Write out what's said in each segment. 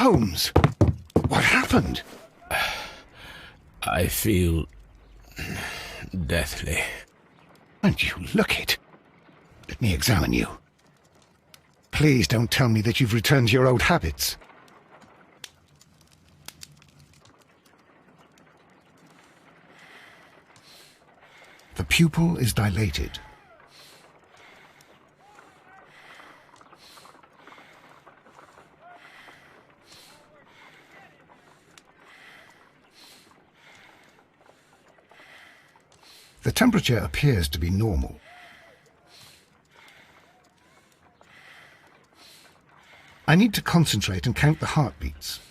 Holmes, what happened? I feel deathly. And you look it. Let me examine you. Please don't tell me that you've returned to your old habits. The pupil is dilated. The temperature appears to be normal. I need to concentrate and count the heartbeats.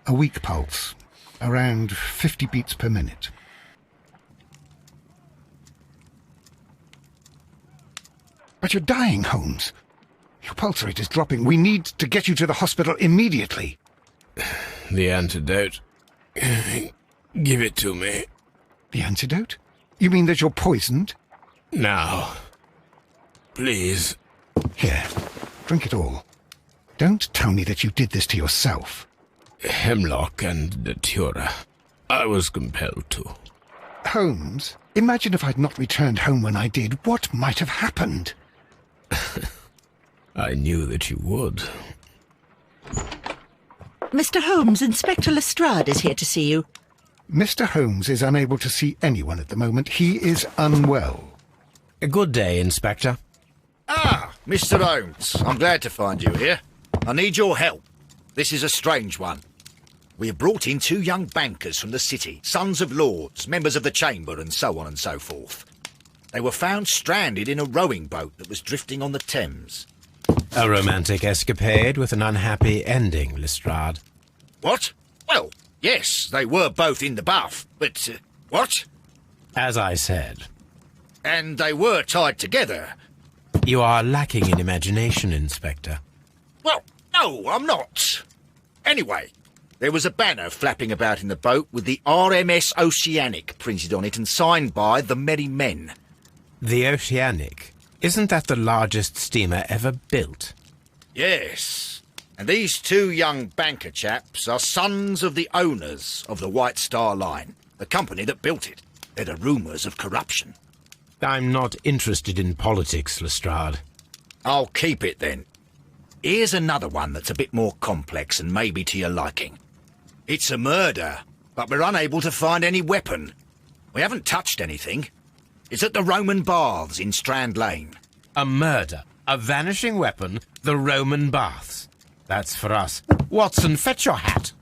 A weak pulse, around 50 beats per minute. But you're dying, Holmes. Your pulse rate is dropping. We need to get you to the hospital immediately. The antidote. Give it to me. The antidote? You mean that you're poisoned? Now. Please. Here, drink it all. Don't tell me that you did this to yourself. Hemlock and datura. I was compelled to. Holmes, imagine if I'd not returned home when I did. What might have happened? I knew that you would. Mr. Holmes, Inspector Lestrade is here to see you. Mr. Holmes is unable to see anyone at the moment. He is unwell. A good day, Inspector. Ah, Mr. Holmes, I'm glad to find you here. I need your help. This is a strange one. We have brought in 2 young bankers from the city, sons of lords, members of the chamber, and so on and so forth. They were found stranded in a rowing boat that was drifting on the Thames. A romantic escapade with an unhappy ending, Lestrade. What? Well, yes, they were both in the bath, but, what? As I said. And they were tied together. You are lacking in imagination, Inspector. Well, no, I'm not. Anyway, there was a banner flapping about in the boat with the RMS Oceanic printed on it and signed by the Merry Men. The Oceanic? Isn't that the largest steamer ever built? Yes. And these 2 young banker chaps are sons of the owners of the White Star Line, the company that built it. There are rumours of corruption. I'm not interested in politics, Lestrade. I'll keep it then. Here's another one that's a bit more complex and maybe to your liking. It's a murder, but we're unable to find any weapon. We haven't touched anything. It's at the Roman Baths in Strand Lane. A murder, a vanishing weapon, the Roman Baths. That's for us. Watson, fetch your hat.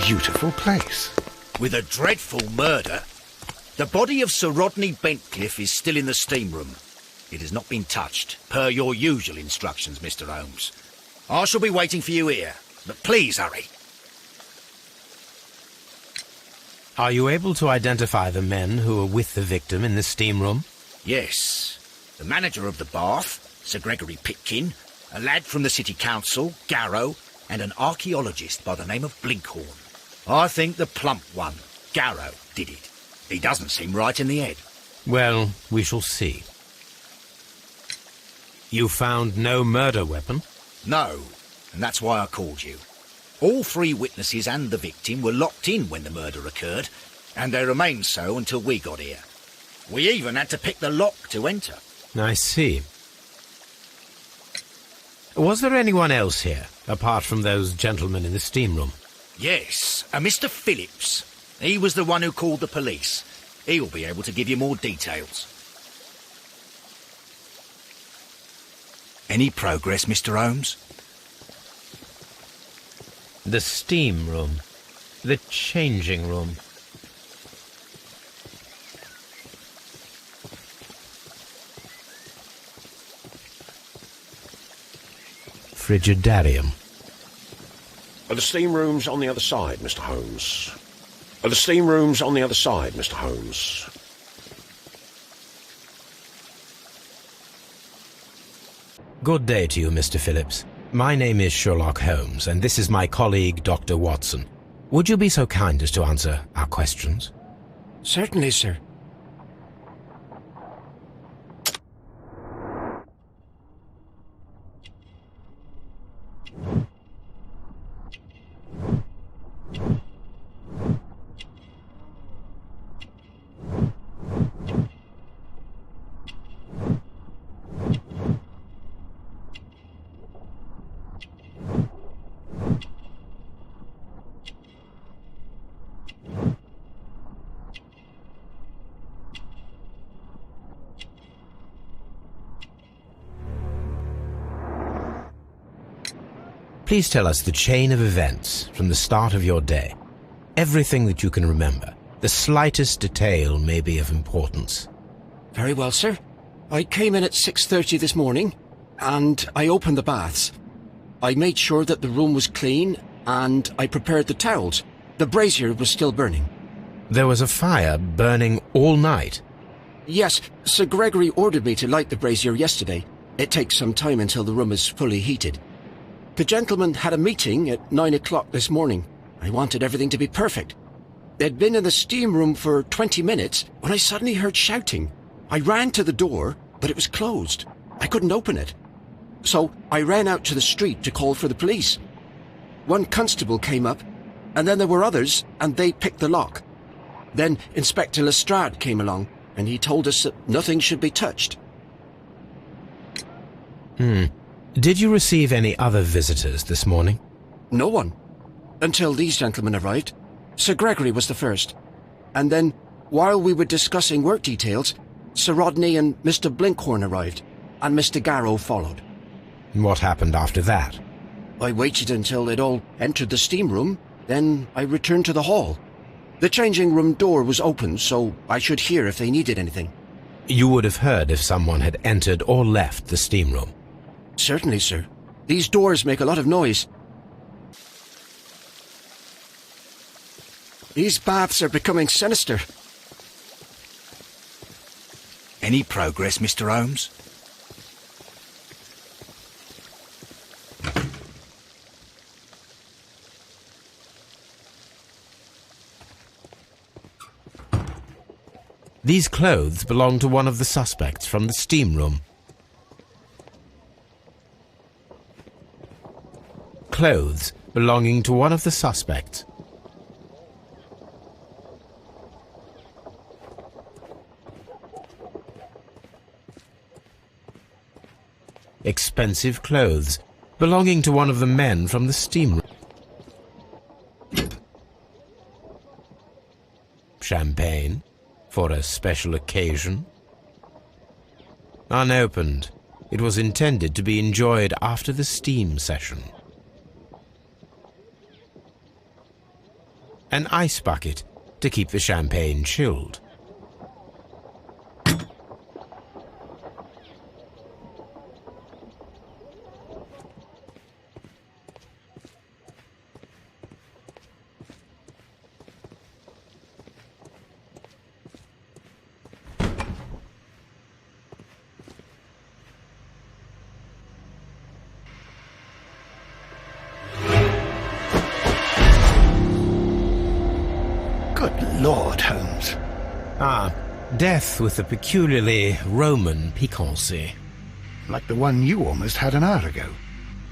Beautiful place. With a dreadful murder. The body of Sir Rodney Bentcliffe is still in the steam room. It has not been touched, per your usual instructions, Mr. Holmes. I shall be waiting for you here, but please hurry. Are you able to identify the men who were with the victim in the steam room? Yes. The manager of the bath, Sir Gregory Pitkin, a lad from the City Council, Garrow, and an archaeologist by the name of Blinkhorn. I think the plump one, Garrow, did it. He doesn't seem right in the head. Well, we shall see. You found no murder weapon? No, and that's why I called you. All three witnesses and the victim were locked in when the murder occurred, and they remained so until we got here. We even had to pick the lock to enter. I see. Was there anyone else here, apart from those gentlemen in the steam room? Yes, a Mr. Phillips. He was the one who called the police. He'll be able to give you more details. Any progress, Mr. Holmes? The steam room. The changing room. Frigidarium. Are the steam rooms on the other side, Mr. Holmes? Are the steam rooms on the other side, Mr. Holmes? Good day to you, Mr. Phillips. My name is Sherlock Holmes, and this is my colleague, Dr. Watson. Would you be so kind as to answer our questions? Certainly, sir. Please tell us the chain of events from the start of your day. Everything that you can remember. The slightest detail may be of importance. Very well, sir. I came in at 6:30 this morning, and I opened the baths. I made sure that the room was clean, and I prepared the towels. The brazier was still burning. There was a fire burning all night. Yes, Sir Gregory ordered me to light the brazier yesterday. It takes some time until the room is fully heated. The gentlemen had a meeting at 9 o'clock this morning. I wanted everything to be perfect. They'd been in the steam room for 20 minutes when I suddenly heard shouting. I ran to the door, but it was closed. I couldn't open it. So I ran out to the street to call for the police. One constable came up, and then there were others, and they picked the lock. Then Inspector Lestrade came along, and he told us that nothing should be touched. Did you receive any other visitors this morning? No one. Until these gentlemen arrived. Sir Gregory was the first. And then, while we were discussing work details, Sir Rodney and Mr. Blinkhorn arrived, and Mr. Garrow followed. What happened after that? I waited until they'd all entered the steam room, then I returned to the hall. The changing room door was open, so I should hear if they needed anything. You would have heard if someone had entered or left the steam room. Certainly, sir. These doors make a lot of noise. These baths are becoming sinister. Any progress, Mr. Holmes? These clothes belong to one of the suspects from the steam room. Clothes belonging to one of the suspects. Expensive clothes belonging to one of the men from the steam room. Champagne for a special occasion. Unopened, it was intended to be enjoyed after the steam session. An ice bucket to keep the champagne chilled. Good Lord, Holmes. Death with a peculiarly Roman piquancy. Like the one you almost had an hour ago.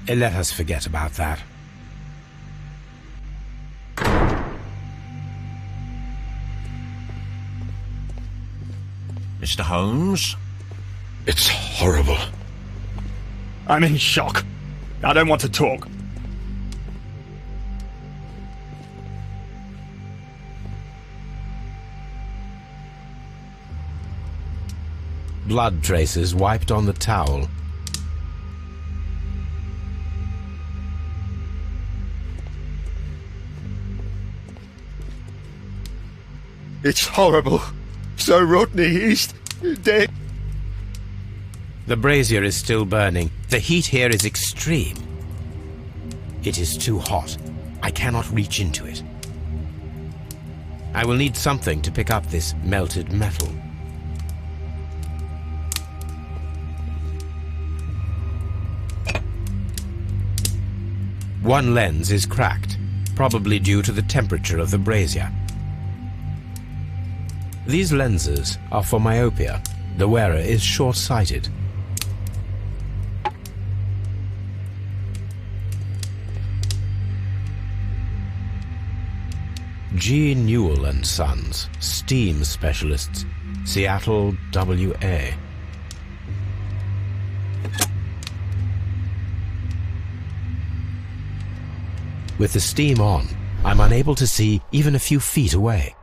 Let us forget about that. Mr. Holmes? It's horrible. I'm in shock. I don't want to talk. Blood traces wiped on the towel. It's horrible. So Rodney, he's dead. The brazier is still burning. The heat here is extreme. It is too hot. I cannot reach into it. I will need something to pick up this melted metal. One lens is cracked, probably due to the temperature of the brazier. These lenses are for myopia. The wearer is short-sighted. G. Newell and Sons, steam specialists, Seattle, WA. With the steam on, I'm unable to see even a few feet away.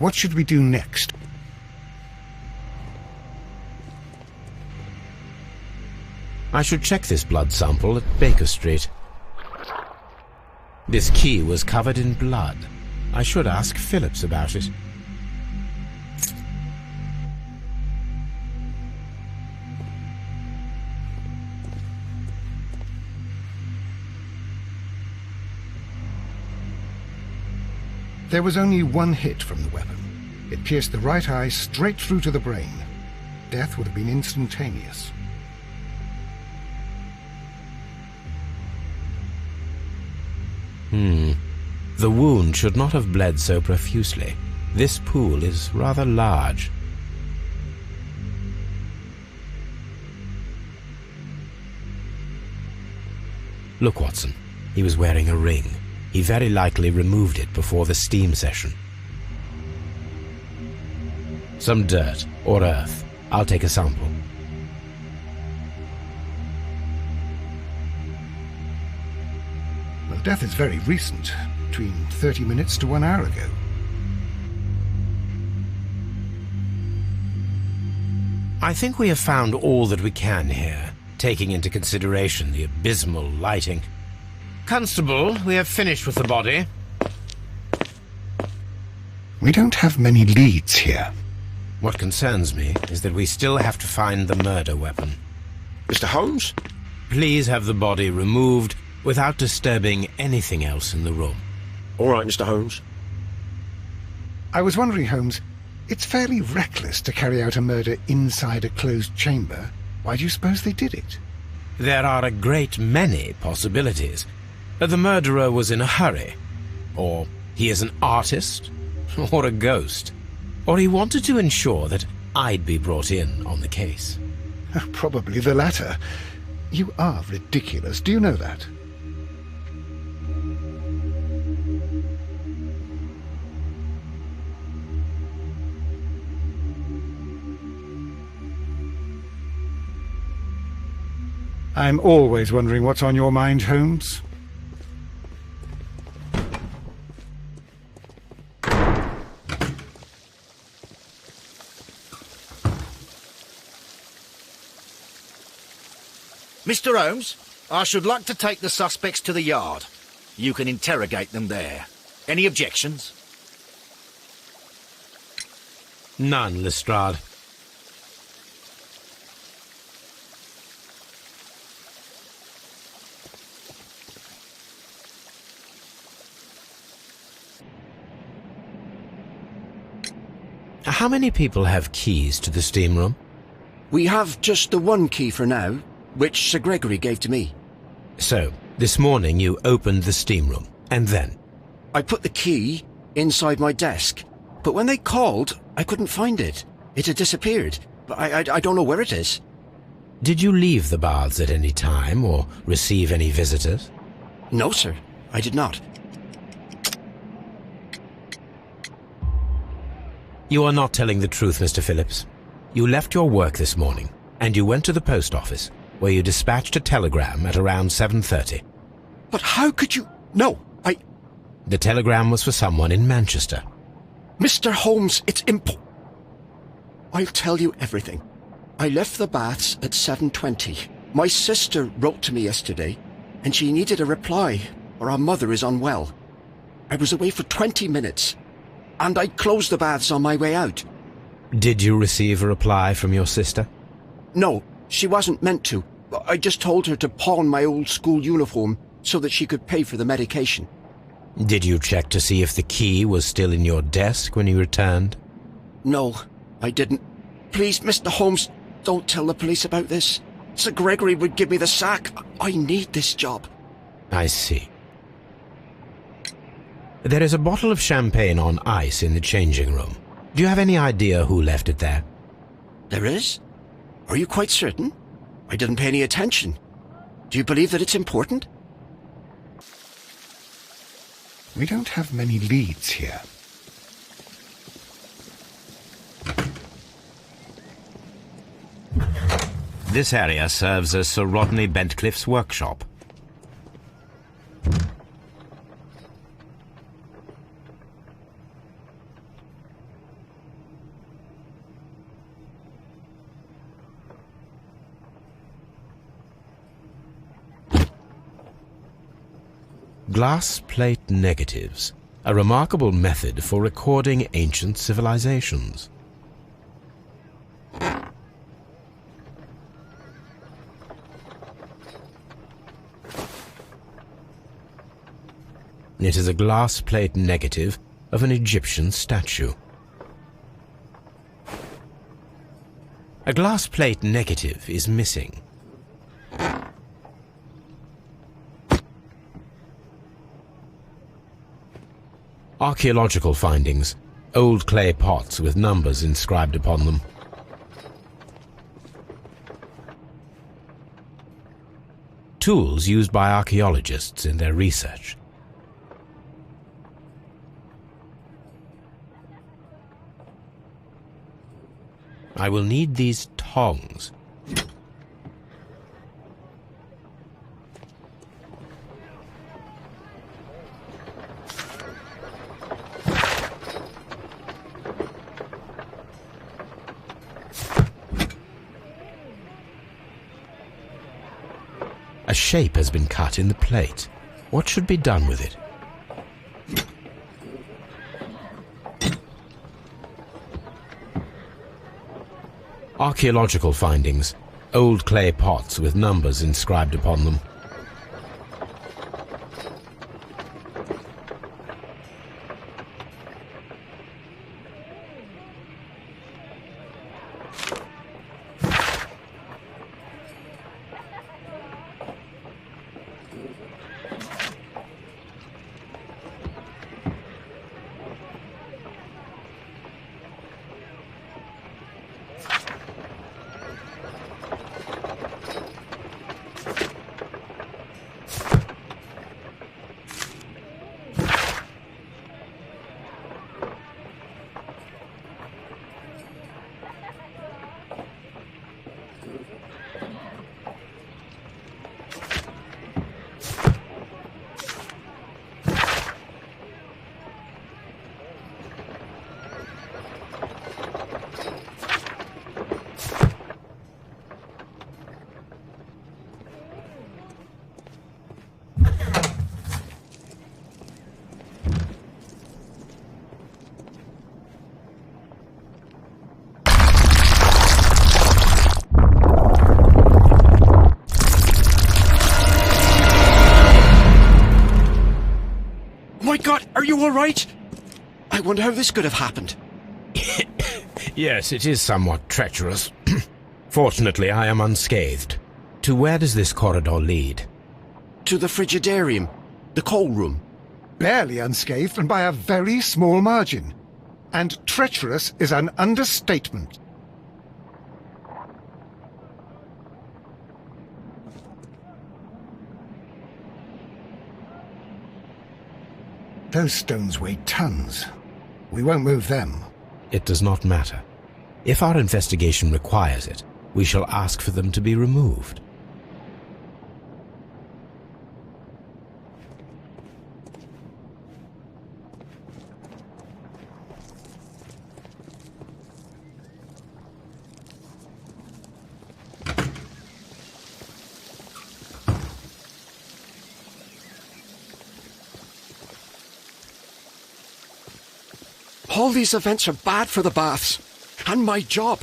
What should we do next? I should check this blood sample at Baker Street. This key was covered in blood. I should ask Phillips about it. There was only one hit from the weapon. It pierced the right eye straight through to the brain. Death would have been instantaneous. The wound should not have bled so profusely. This pool is rather large. Look, Watson. He was wearing a ring. He very likely removed it before the steam session. Some dirt or earth. I'll take a sample. Well, death is very recent, between 30 minutes to 1 hour ago. I think we have found all that we can here, taking into consideration the abysmal lighting. Constable, we have finished with the body. We don't have many leads here. What concerns me is that we still have to find the murder weapon. Mr. Holmes? Please have the body removed without disturbing anything else in the room. All right, Mr. Holmes. I was wondering, Holmes, it's fairly reckless to carry out a murder inside a closed chamber. Why do you suppose they did it? There are a great many possibilities. The murderer was in a hurry, or he is an artist, or a ghost, or he wanted to ensure that I'd be brought in on the case. Probably the latter. You are ridiculous, do you know that? I'm always wondering what's on your mind, Holmes. Mr. Holmes, I should like to take the suspects to the yard. You can interrogate them there. Any objections? None, Lestrade. How many people have keys to the steam room? We have just the one key for now, which Sir Gregory gave to me. So, this morning you opened the steam room, and then? I put the key inside my desk, but when they called, I couldn't find it. It had disappeared. I don't know where it is. Did you leave the baths at any time, or receive any visitors? No, sir, I did not. You are not telling the truth, Mr. Phillips. You left your work this morning, and you went to the post office, where you dispatched a telegram at around 7:30. But how could you... No, The telegram was for someone in Manchester. Mr. Holmes, it's I'll tell you everything. I left the baths at 7:20. My sister wrote to me yesterday, and she needed a reply, or our mother is unwell. I was away for 20 minutes, and I closed the baths on my way out. Did you receive a reply from your sister? No, she wasn't meant to. I just told her to pawn my old school uniform so that she could pay for the medication. Did you check to see if the key was still in your desk when you returned? No, I didn't. Please, Mr. Holmes, don't tell the police about this. Sir Gregory would give me the sack. I need this job. I see. There is a bottle of champagne on ice in the changing room. Do you have any idea who left it there? There is? Are you quite certain? I didn't pay any attention. Do you believe that it's important? We don't have many leads here. This area serves as Sir Rodney Bentcliffe's workshop. Glass plate negatives, a remarkable method for recording ancient civilizations. It is a glass plate negative of an Egyptian statue. A glass plate negative is missing. Archaeological findings, old clay pots with numbers inscribed upon them. Tools used by archaeologists in their research. I will need these tongs. A shape has been cut in the plate. What should be done with it? Archaeological findings, old clay pots with numbers inscribed upon them. all right? I wonder how this could have happened. Yes, it is somewhat treacherous. Fortunately, I am unscathed. To where does this corridor lead? To the frigidarium, the coal room. Barely unscathed and by a very small margin. And treacherous is an understatement. Those stones weigh tons. We won't move them. It does not matter. If our investigation requires it, we shall ask for them to be removed. All these events are bad for the baths. And my job.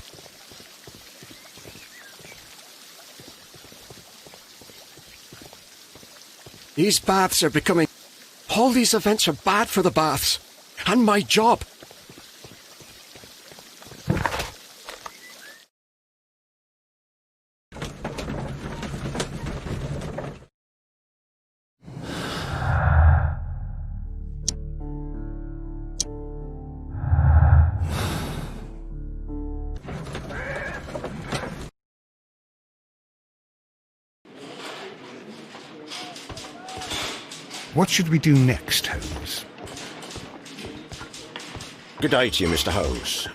These baths are becoming... All these events are bad for the baths. And my job. What should we do next, Holmes? Good day to you, Mr. Holmes.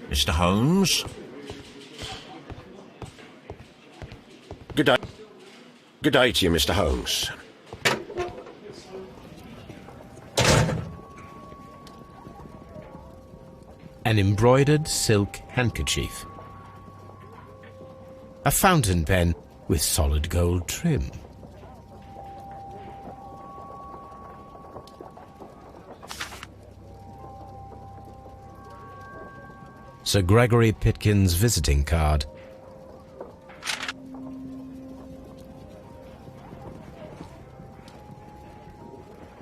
Mr. Holmes? Good day. Good day to you, Mr. Holmes. An embroidered silk handkerchief. A fountain pen with solid gold trim. Sir Gregory Pitkin's visiting card.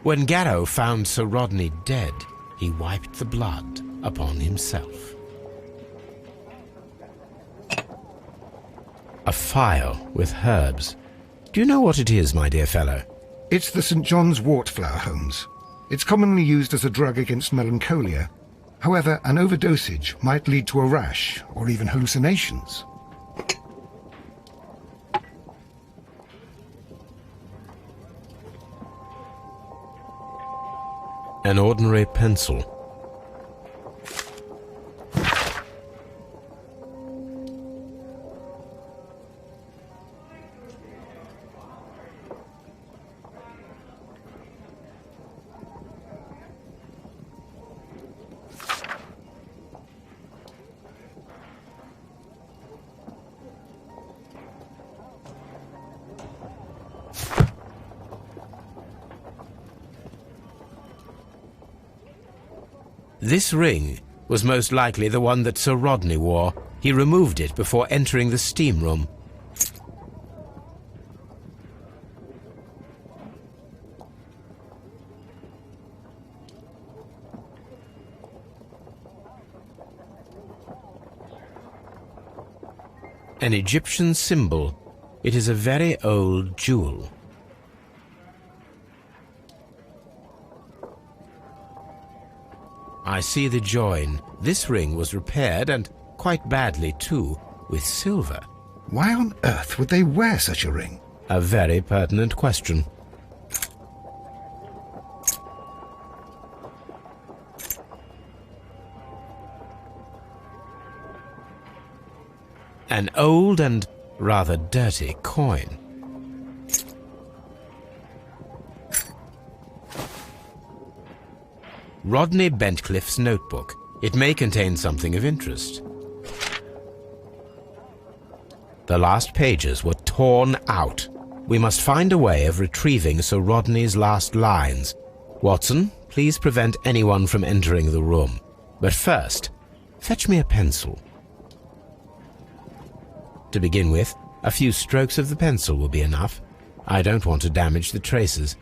When Garrow found Sir Rodney dead, he wiped the blood upon himself. A phial with herbs. Do you know what it is, my dear fellow? It's the St. John's wort flower, Holmes. It's commonly used as a drug against melancholia. However, an overdosage might lead to a rash or even hallucinations. An ordinary pencil. This ring was most likely the one that Sir Rodney wore. He removed it before entering the steam room. An Egyptian symbol. It is a very old jewel. I see the join. This ring was repaired, and quite badly too, with silver. Why on earth would they wear such a ring? A very pertinent question. An old and rather dirty coin. Rodney Bentcliffe's notebook. It may contain something of interest. The last pages were torn out. We must find a way of retrieving Sir Rodney's last lines. Watson, please prevent anyone from entering the room. But first, fetch me a pencil. To begin with, a few strokes of the pencil will be enough. I don't want to damage the traces.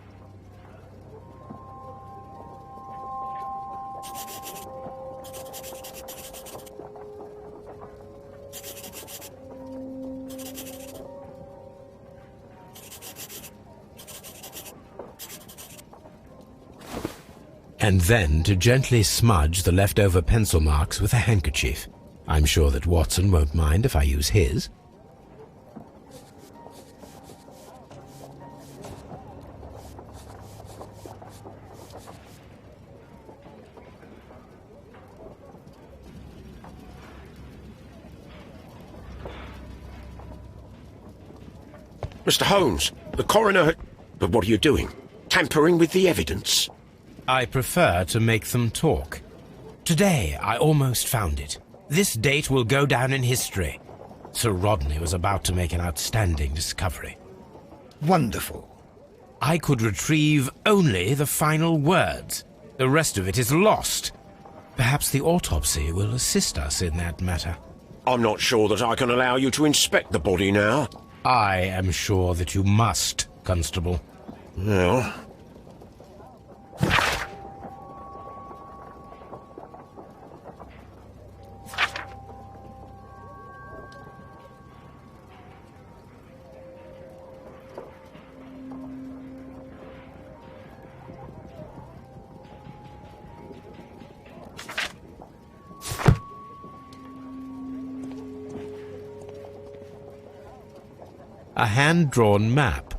And then to gently smudge the leftover pencil marks with a handkerchief. I'm sure that Watson won't mind if I use his. Mr. Holmes, the coroner had... But what are you doing? Tampering with the evidence? I prefer to make them talk. Today, I almost found it. This date will go down in history. Sir Rodney was about to make an outstanding discovery. Wonderful. I could retrieve only the final words. The rest of it is lost. Perhaps the autopsy will assist us in that matter. I'm not sure that I can allow you to inspect the body now. I am sure that you must, Constable. Well... A hand-drawn map.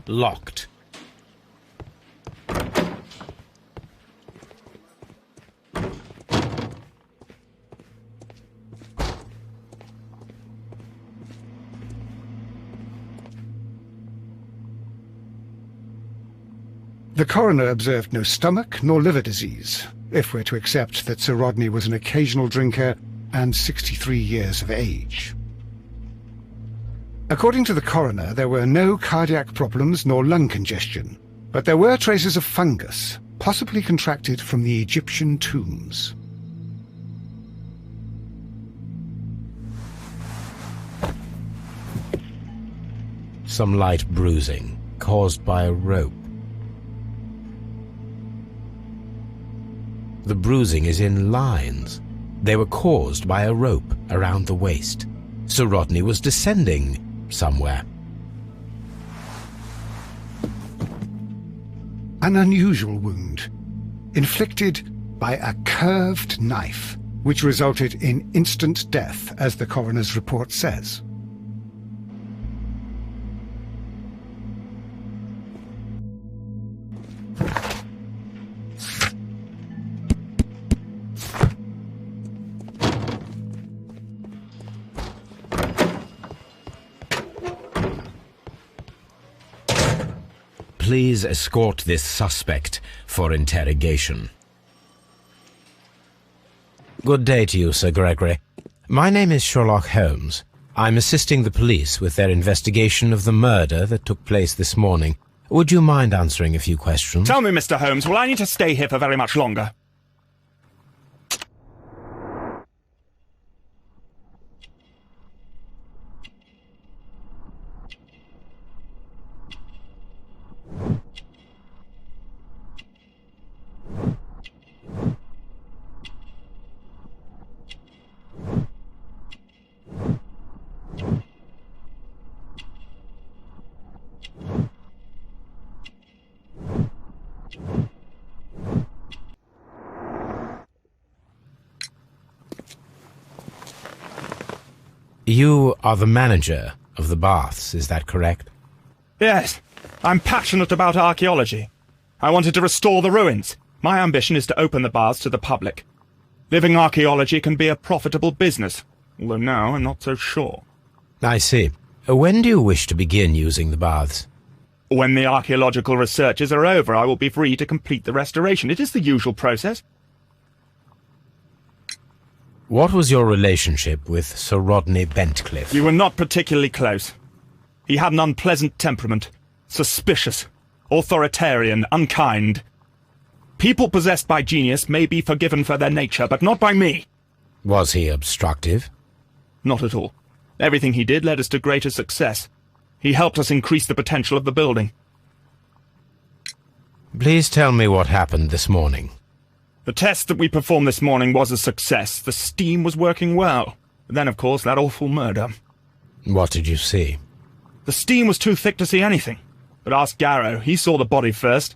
Locked. The coroner observed no stomach nor liver disease, if we're to accept that Sir Rodney was an occasional drinker and 63 years of age. According to the coroner, there were no cardiac problems nor lung congestion, but there were traces of fungus, possibly contracted from the Egyptian tombs. Some light bruising, caused by a rope. The bruising is in lines. They were caused by a rope around the waist. Sir Rodney was descending somewhere. An unusual wound, inflicted by a curved knife, which resulted in instant death, as the coroner's report says. Please escort this suspect for interrogation. Good day to you, Sir Gregory. My name is Sherlock Holmes. I'm assisting the police with their investigation of the murder that took place this morning. Would you mind answering a few questions? Tell me, Mr. Holmes, will I need to stay here for very much longer? You are the manager of the baths, is that correct? Yes, I'm passionate about archaeology. I wanted to restore the ruins. My ambition is to open the baths to the public. Living archaeology can be a profitable business, although now I'm not so sure. I see. When do you wish to begin using the baths? When the archaeological researches are over, I will be free to complete the restoration. It is the usual process. What was your relationship with Sir Rodney Bentcliffe? We were not particularly close. He had an unpleasant temperament, suspicious, authoritarian, unkind. People possessed by genius may be forgiven for their nature, but not by me. Was he obstructive? Not at all. Everything he did led us to greater success. He helped us increase the potential of the building. Please tell me what happened this morning. The test that we performed this morning was a success. The steam was working well. But then, of course, that awful murder. What did you see? The steam was too thick to see anything. But ask Garrow. He saw the body first.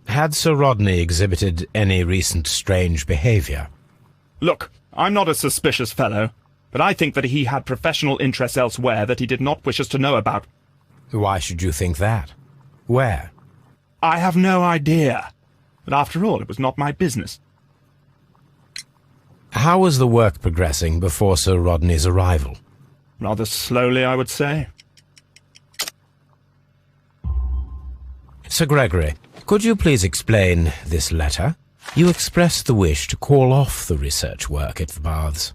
Had Sir Rodney exhibited any recent strange behaviour? Look, I'm not a suspicious fellow, but I think that he had professional interests elsewhere that he did not wish us to know about. Why should you think that? Where? I have no idea. But after all, it was not my business. How was the work progressing before Sir Rodney's arrival? Rather slowly, I would say. Sir Gregory, could you please explain this letter? You expressed the wish to call off the research work at the baths.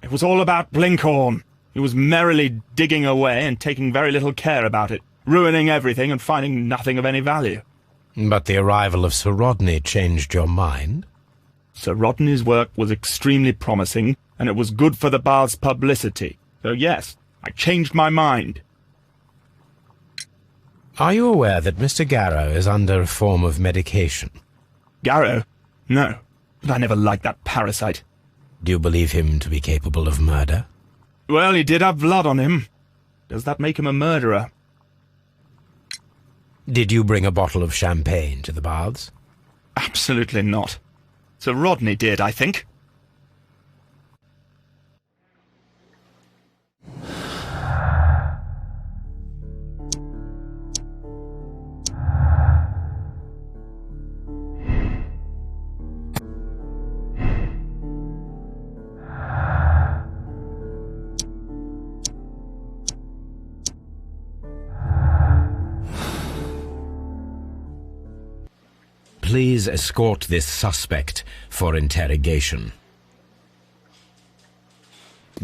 It was all about Blinkhorn. He was merrily digging away and taking very little care about it, ruining everything and finding nothing of any value. But the arrival of Sir Rodney changed your mind? Sir Rodney's work was extremely promising, and it was good for the bath's publicity. So yes, I changed my mind. Are you aware that Mr. Garrow is under a form of medication? Garrow? No, but I never liked that parasite. Do you believe him to be capable of murder? Well, he did have blood on him. Does that make him a murderer? Did you bring a bottle of champagne to the baths? Absolutely not. Sir Rodney did, I think. Please escort this suspect for interrogation.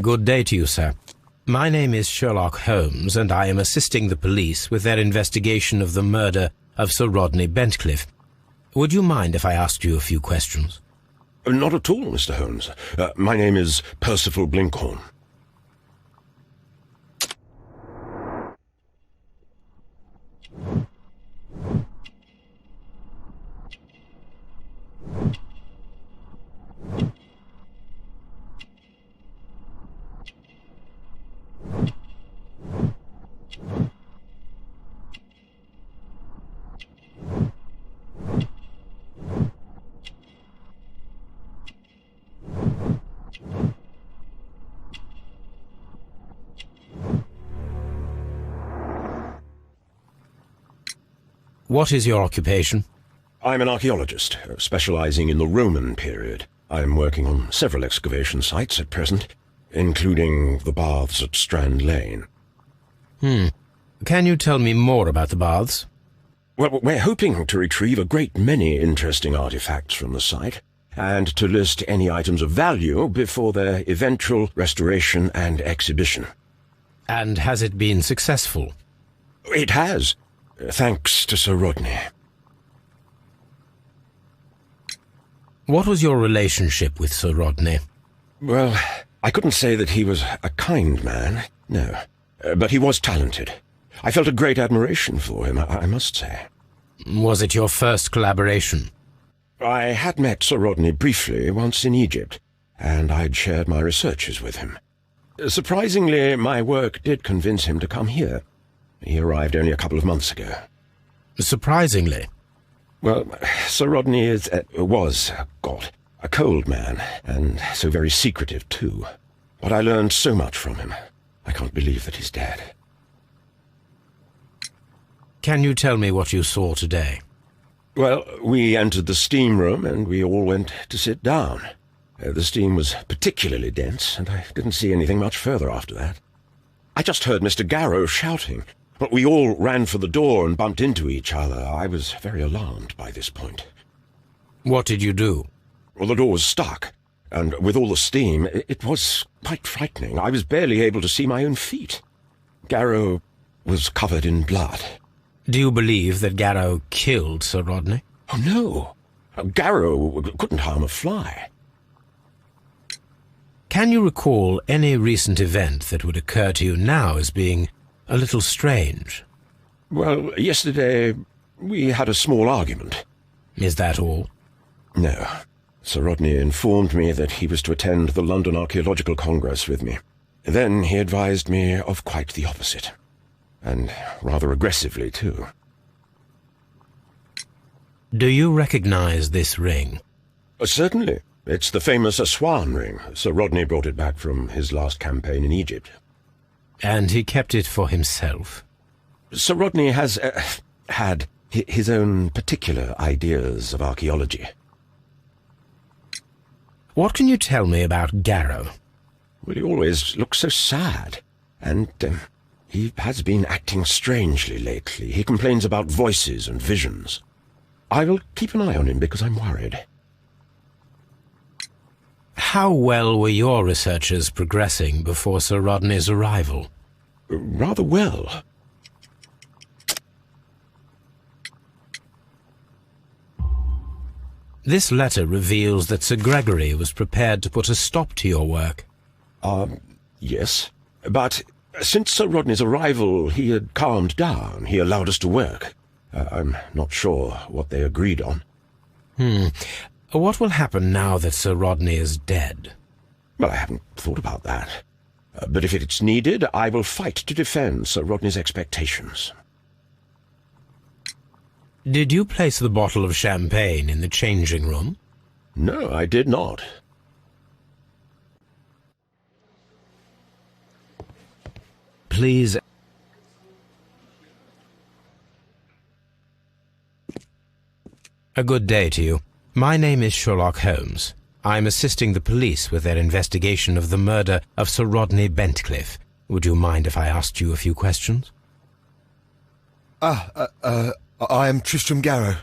Good day to you, sir. My name is Sherlock Holmes, and I am assisting the police with their investigation of the murder of Sir Rodney Bentcliffe. Would you mind if I asked you a few questions? Not at all, Mr. Holmes. My name is Percival Blinkhorn. What is your occupation? I'm an archaeologist, specializing in the Roman period. I'm working on several excavation sites at present, including the baths at Strand Lane. Can you tell me more about the baths? Well, we're hoping to retrieve a great many interesting artifacts from the site, and to list any items of value before their eventual restoration and exhibition. And has it been successful? It has, thanks to Sir Rodney. What was your relationship with Sir Rodney? Well, I couldn't say that he was a kind man, no. But he was talented. I felt a great admiration for him, I must say. Was it your first collaboration? I had met Sir Rodney briefly once in Egypt, and I'd shared my researches with him. Surprisingly, my work did convince him to come here. He arrived only a couple of months ago. Surprisingly? Well, Sir Rodney was a cold man, and so very secretive too. But I learned so much from him. I can't believe that he's dead. Can you tell me what you saw today? Well, we entered the steam room, and we all went to sit down. The steam was particularly dense, and I didn't see anything much further after that. I just heard Mr. Garrow shouting, but we all ran for the door and bumped into each other. I was very alarmed by this point. What did you do? Well, the door was stuck, and with all the steam, it was quite frightening. I was barely able to see my own feet. Garrow was covered in blood. Do you believe that Garrow killed Sir Rodney? Oh, no. Garrow couldn't harm a fly. Can you recall any recent event that would occur to you now as being a little strange? Well, yesterday we had a small argument. Is that all? No. Sir Rodney informed me that he was to attend the London Archaeological Congress with me. Then he advised me of quite the opposite. And rather aggressively, too. Do you recognize this ring? Certainly. It's the famous Aswan ring. Sir Rodney brought it back from his last campaign in Egypt. And he kept it for himself? Sir Rodney has had his own particular ideas of archaeology. What can you tell me about Garrow? Well, he always looks so sad. And he has been acting strangely lately. He complains about voices and visions. I will keep an eye on him because I'm worried. How well were your researchers progressing before Sir Rodney's arrival? Rather well. This letter reveals that Sir Gregory was prepared to put a stop to your work. Yes. But since Sir Rodney's arrival, he had calmed down. He allowed us to work. I'm not sure what they agreed on. What will happen now that Sir Rodney is dead? Well, I haven't thought about that. But if it's needed, I will fight to defend Sir Rodney's expectations. Did you place the bottle of champagne in the changing room? No, I did not. Please. A good day to you. My name is Sherlock Holmes. I'm assisting the police with their investigation of the murder of Sir Rodney Bentcliffe. Would you mind if I asked you a few questions? I am Tristram Garrow.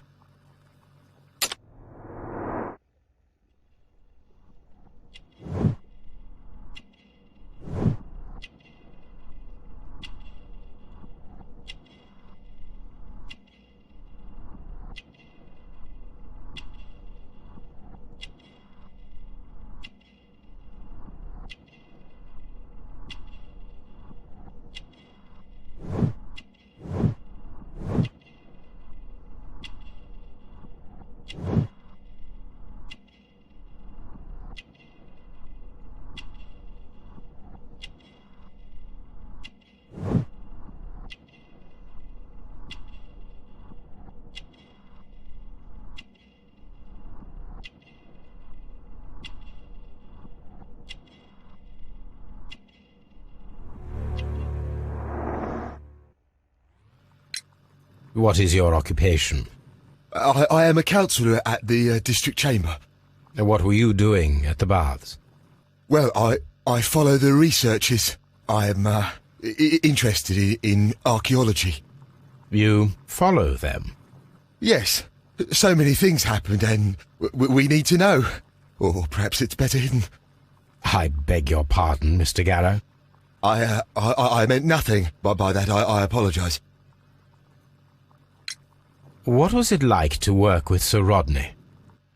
What is your occupation? I am a counsellor at the district chamber. And what were you doing at the baths? Well, I follow the researches. I am interested in archaeology. You follow them? Yes. So many things happened and we need to know. Or perhaps it's better hidden. I beg your pardon, Mr. Garrow. I meant nothing by that. I apologise. What was it like to work with Sir Rodney?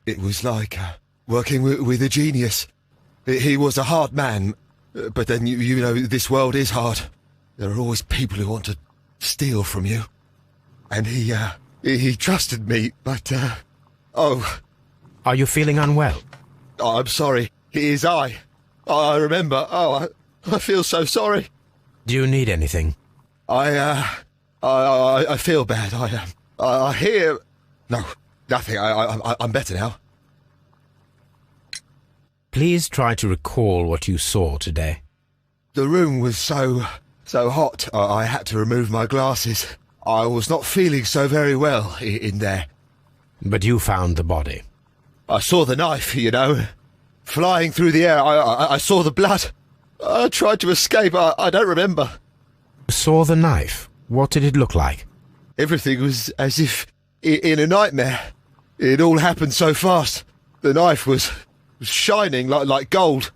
It was like working with a genius. He was a hard man, but then you know this world is hard. There are always people who want to steal from you. And he trusted me, but oh. Are you feeling unwell? I'm sorry. It is I remember. Oh, I feel so sorry. Do you need anything? I feel bad. I hear... No, nothing. I'm better now. Please try to recall what you saw today. The room was so hot, I had to remove my glasses. I was not feeling so very well in there. But you found the body. I saw the knife, you know, flying through the air. I saw the blood. I tried to escape. I don't remember. Saw the knife? What did it look like? Everything was as if in a nightmare. It all happened so fast. The knife was shining like gold.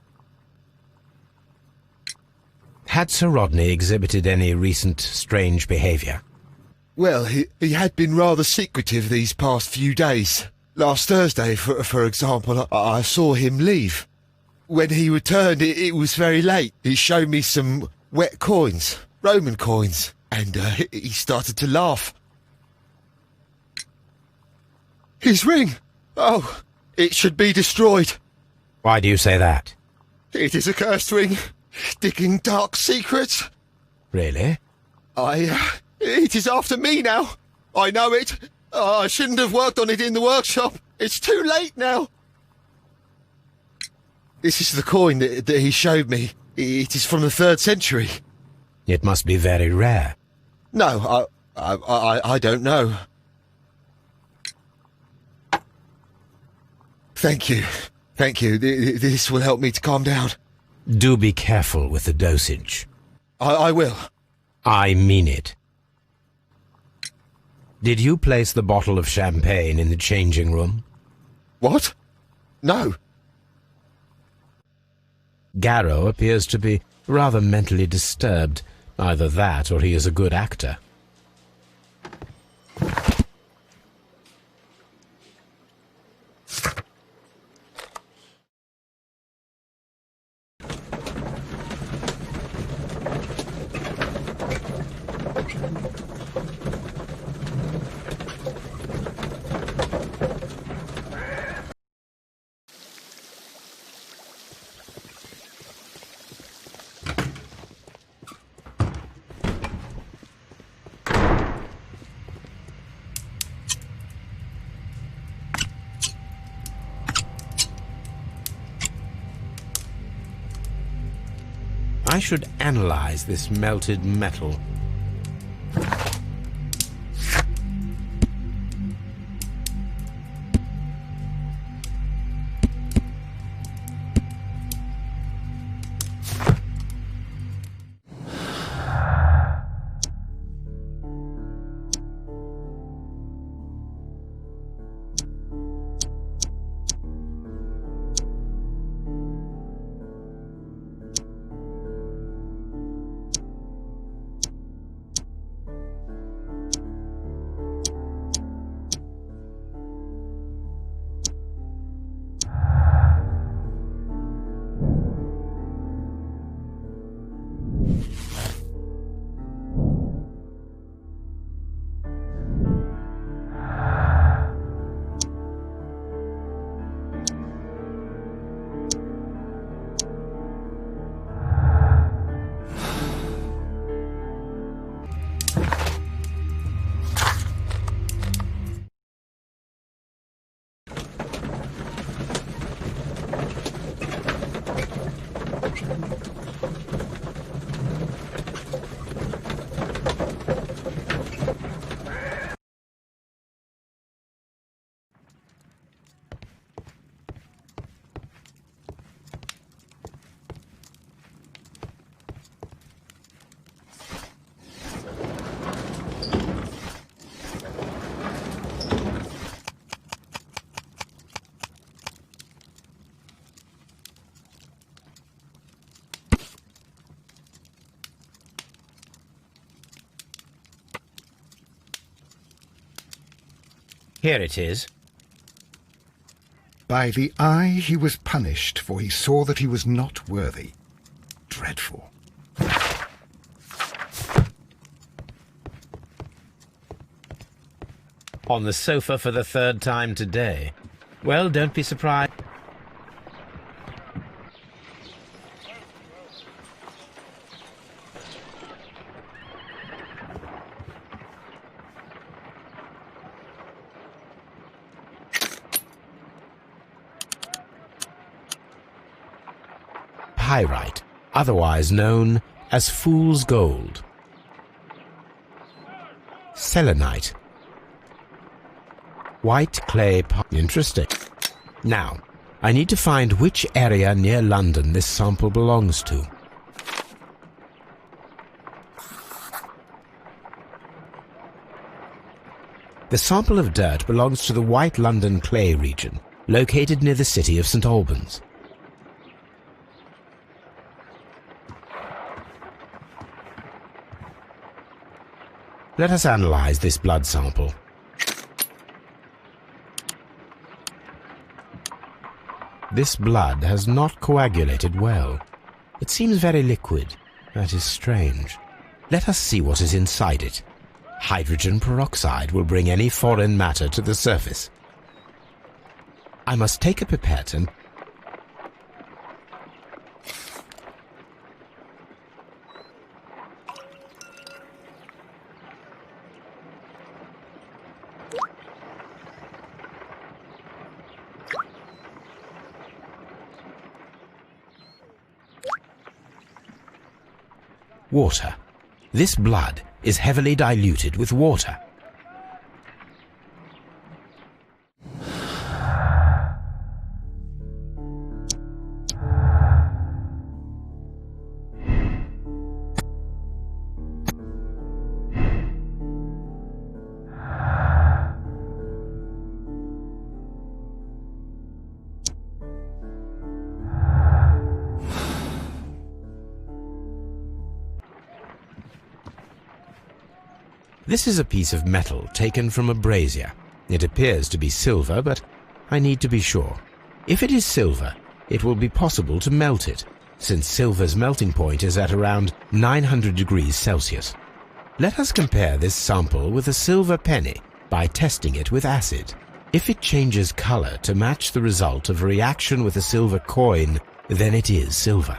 Had Sir Rodney exhibited any recent strange behaviour? Well, he had been rather secretive these past few days. Last Thursday, for example, I saw him leave. when he returned, it was very late. He showed me some wet coins, Roman coins, and he started to laugh. His ring! Oh, it should be destroyed. Why do you say that? It is a cursed ring, digging dark secrets. Really? It is after me now. I know it. I shouldn't have worked on it in the workshop. It's too late now. This is the coin that he showed me. It is from the 3rd century. It must be very rare. No, I don't know. Thank you. Thank you. This will help me to calm down. Do be careful with the dosage. I will. I mean it. Did you place the bottle of champagne in the changing room? What? No. Garrow appears to be rather mentally disturbed. Either that or he is a good actor. I should analyze this melted metal. Here it is. By the eye he was punished, for he saw that he was not worthy. Dreadful. On the sofa for the 3rd time today. Well, don't be surprised. Pyrite, otherwise known as fool's gold. Selenite. White clay. Interesting. Now, I need to find which area near London this sample belongs to. The sample of dirt belongs to the White London clay region, located near the city of St. Albans. Let us analyze this blood sample. This blood has not coagulated well. It seems very liquid. That is strange. Let us see what is inside it. Hydrogen peroxide will bring any foreign matter to the surface. I must take a pipette and... Water. This blood is heavily diluted with water. This is a piece of metal taken from a brazier. It appears to be silver, but I need to be sure. If it is silver, it will be possible to melt it, since silver's melting point is at around 900 degrees Celsius. Let us compare this sample with a silver penny by testing it with acid. If it changes color to match the result of a reaction with a silver coin, then it is silver.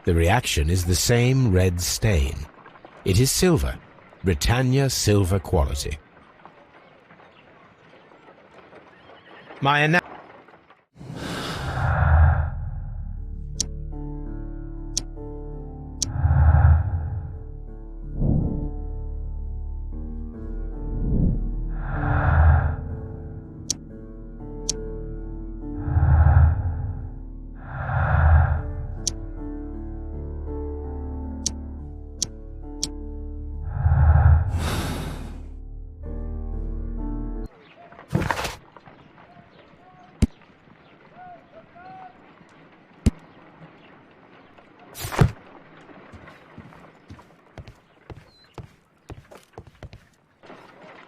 The reaction is the same red stain. It is silver, Britannia silver quality.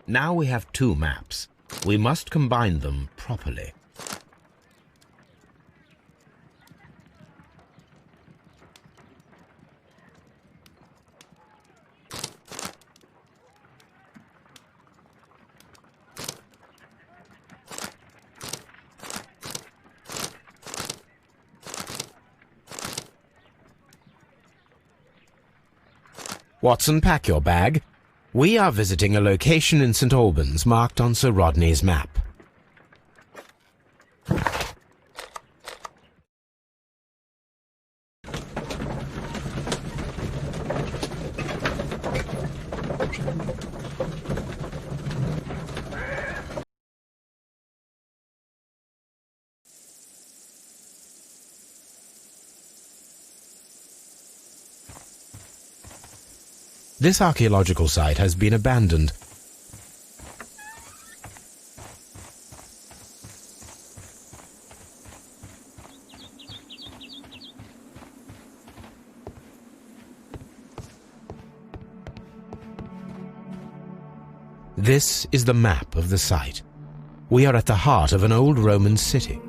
Now we have two maps. We must combine them properly. Watson, pack your bag. We are visiting a location in St. Albans marked on Sir Rodney's map. This archaeological site has been abandoned. This is the map of the site. We are at the heart of an old Roman city.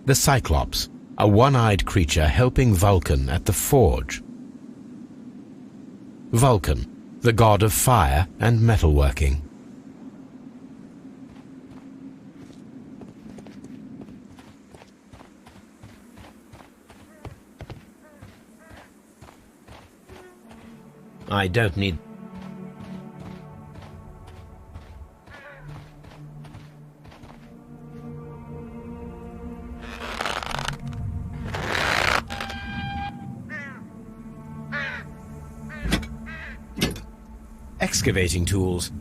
The Cyclops, a one-eyed creature helping Vulcan at the forge. Vulcan, the god of fire and metalworking. I don't need... excavating tools.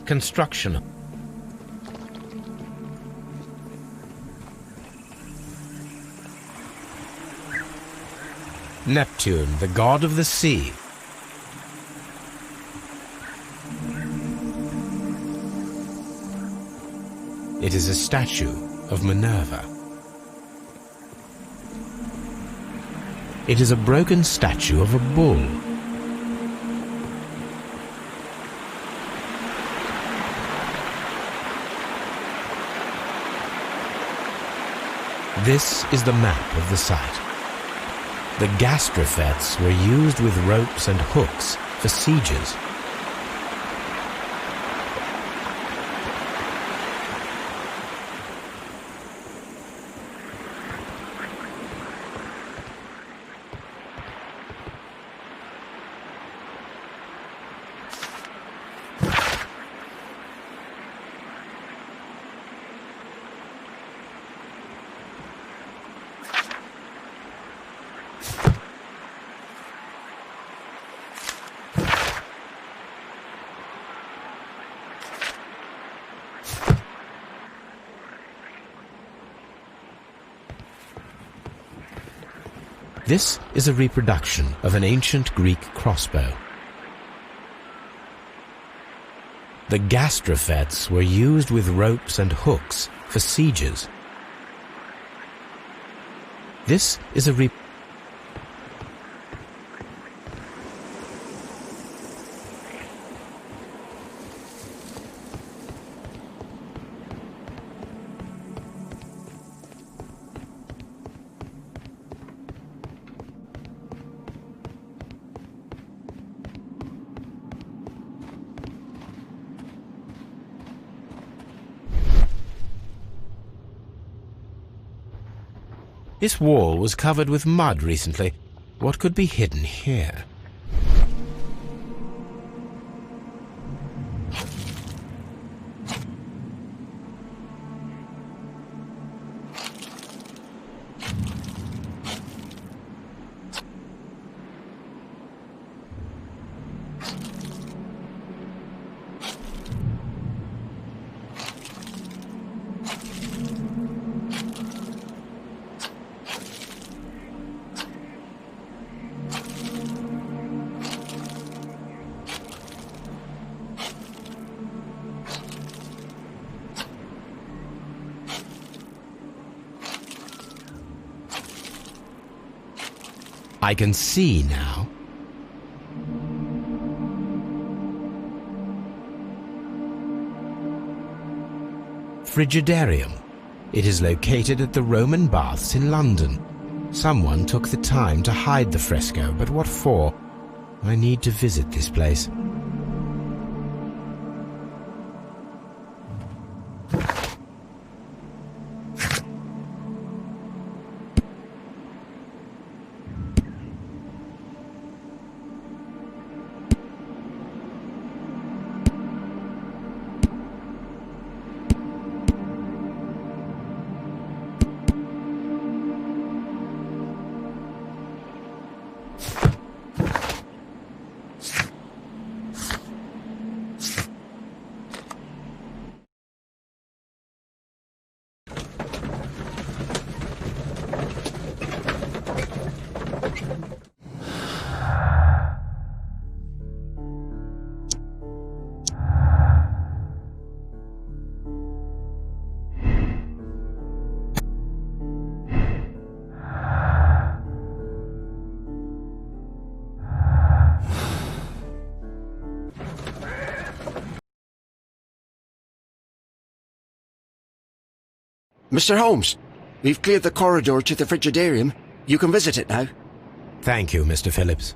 Construction. Neptune, the god of the sea. It is a statue of Minerva. It is a broken statue of a bull. This is the map of the site. The gastrofettes were used with ropes and hooks for sieges. This is a reproduction of an ancient Greek crossbow. The gastrofettes were used with ropes and hooks for sieges. This is a This wall was covered with mud recently. What could be hidden here? I can see now. Frigidarium. It is located at the Roman Baths in London. Someone took the time to hide the fresco, but what for? I need to visit this place. Mr. Holmes, we've cleared the corridor to the Frigidarium. You can visit it now. Thank you, Mr. Phillips.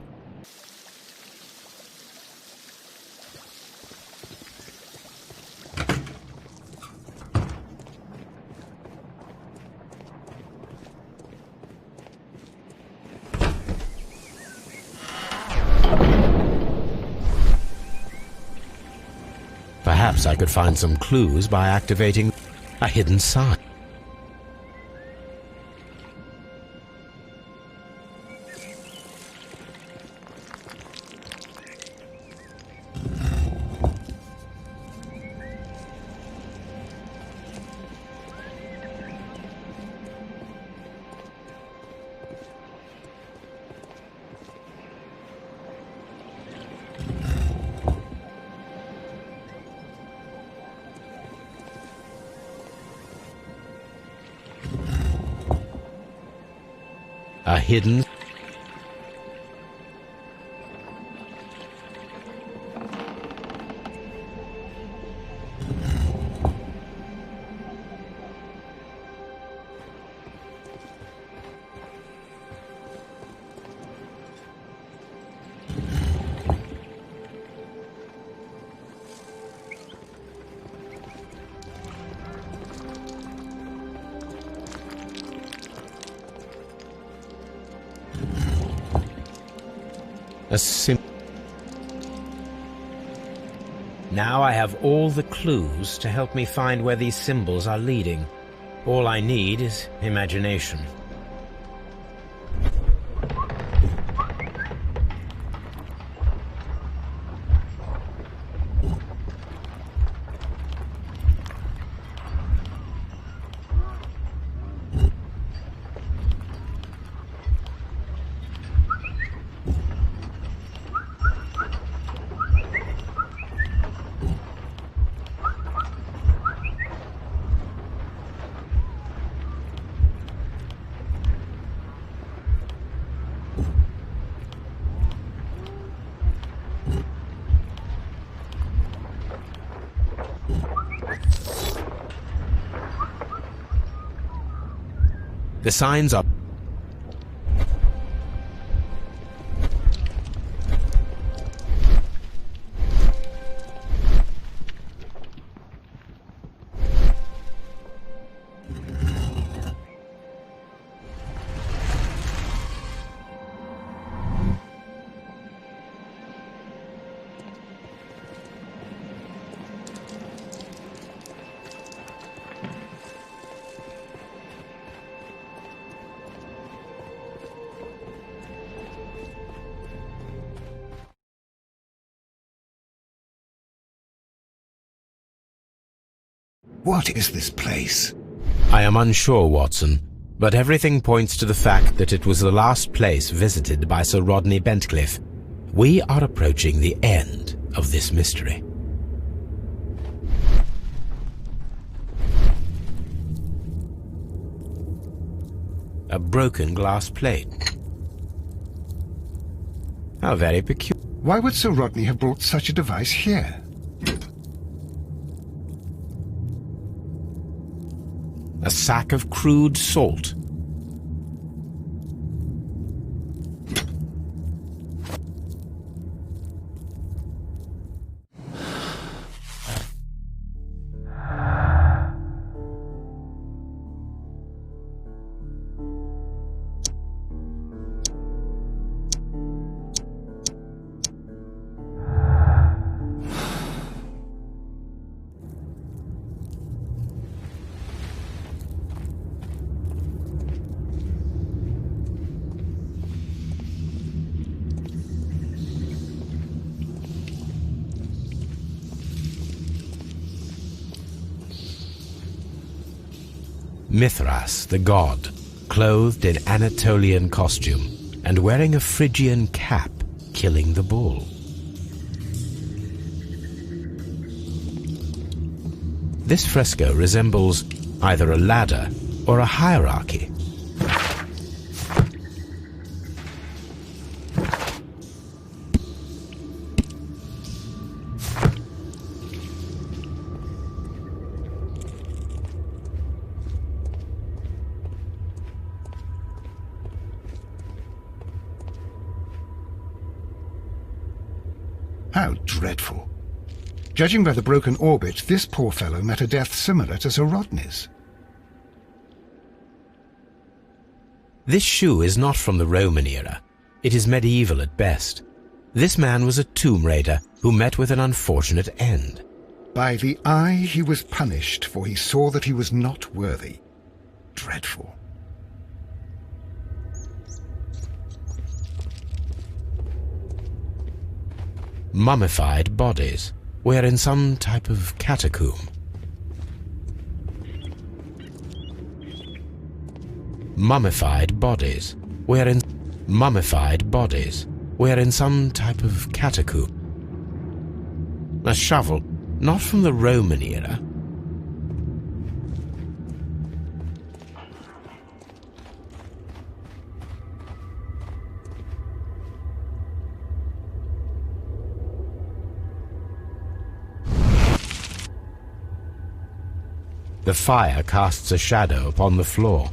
Perhaps I could find some clues by activating a hidden sign. A hidden... Now I have all the clues to help me find where these symbols are leading. All I need is imagination. The signs are... What is this place? I am unsure, Watson, but everything points to the fact that it was the last place visited by Sir Rodney Bentcliffe. We are approaching the end of this mystery. A broken glass plate. How very peculiar. Why would Sir Rodney have brought such a device here? A sack of crude salt. Mithras, the god, clothed in Anatolian costume and wearing a Phrygian cap, killing the bull. This fresco resembles either a ladder or a hierarchy. How dreadful. Judging by the broken orbit, this poor fellow met a death similar to Sir Rodney's. This shoe is not from the Roman era. It is medieval at best. This man was a tomb raider who met with an unfortunate end. By the eye he was punished, for he saw that he was not worthy. Dreadful. Mummified bodies. We're in some type of catacomb. Mummified bodies. We're in mummified bodies. We're in some type of catacomb. A shovel, not from the Roman era. The fire casts a shadow upon the floor.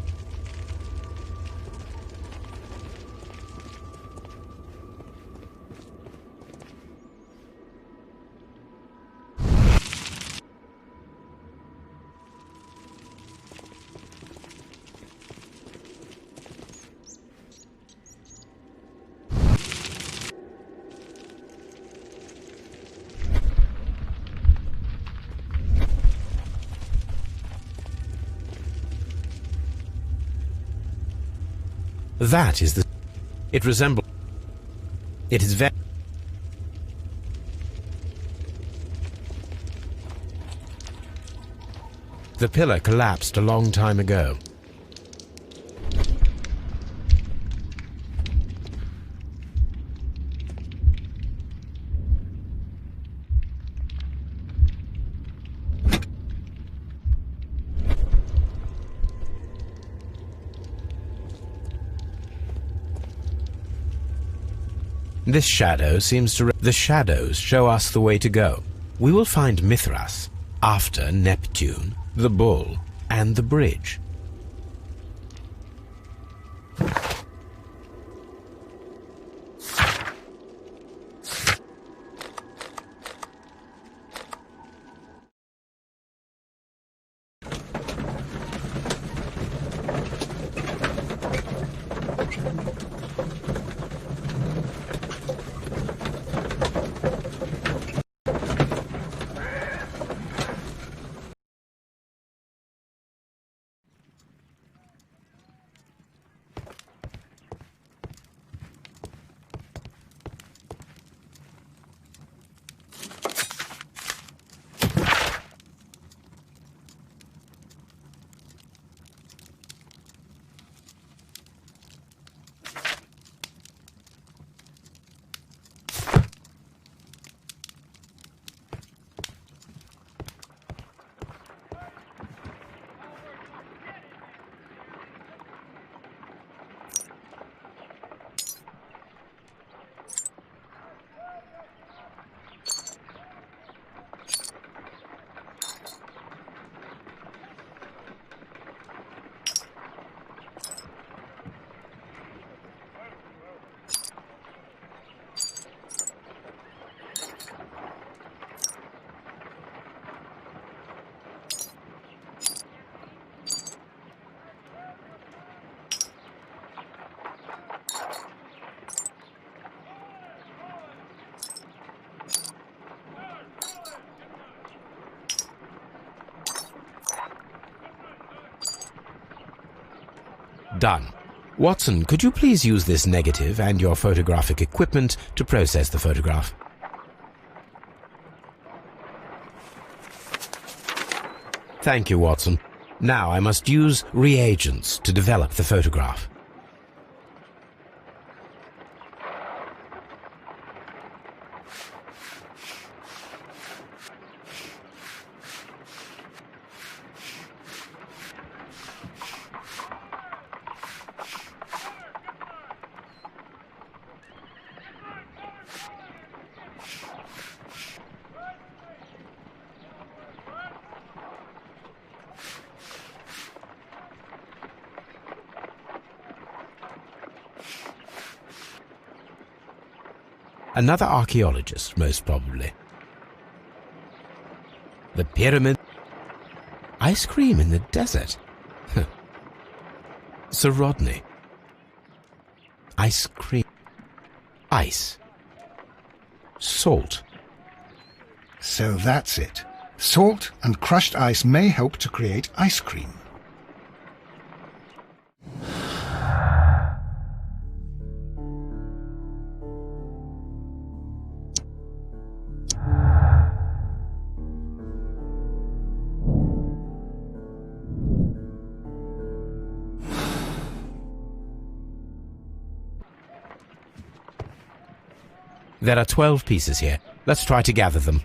That is the... It resembles... It is very... The pillar collapsed a long time ago. This shadow seems to... The shadows show us the way to go. We will find Mithras after Neptune, the bull, and the bridge. Done. Watson, could you please use this negative and your photographic equipment to process the photograph? Thank you, Watson. Now I must use reagents to develop the photograph. Another archaeologist, most probably. The pyramid. Ice cream in the desert. Sir Rodney. Ice cream. Ice. Salt. So that's it. Salt and crushed ice may help to create ice cream. There are 12 pieces here. Let's try to gather them.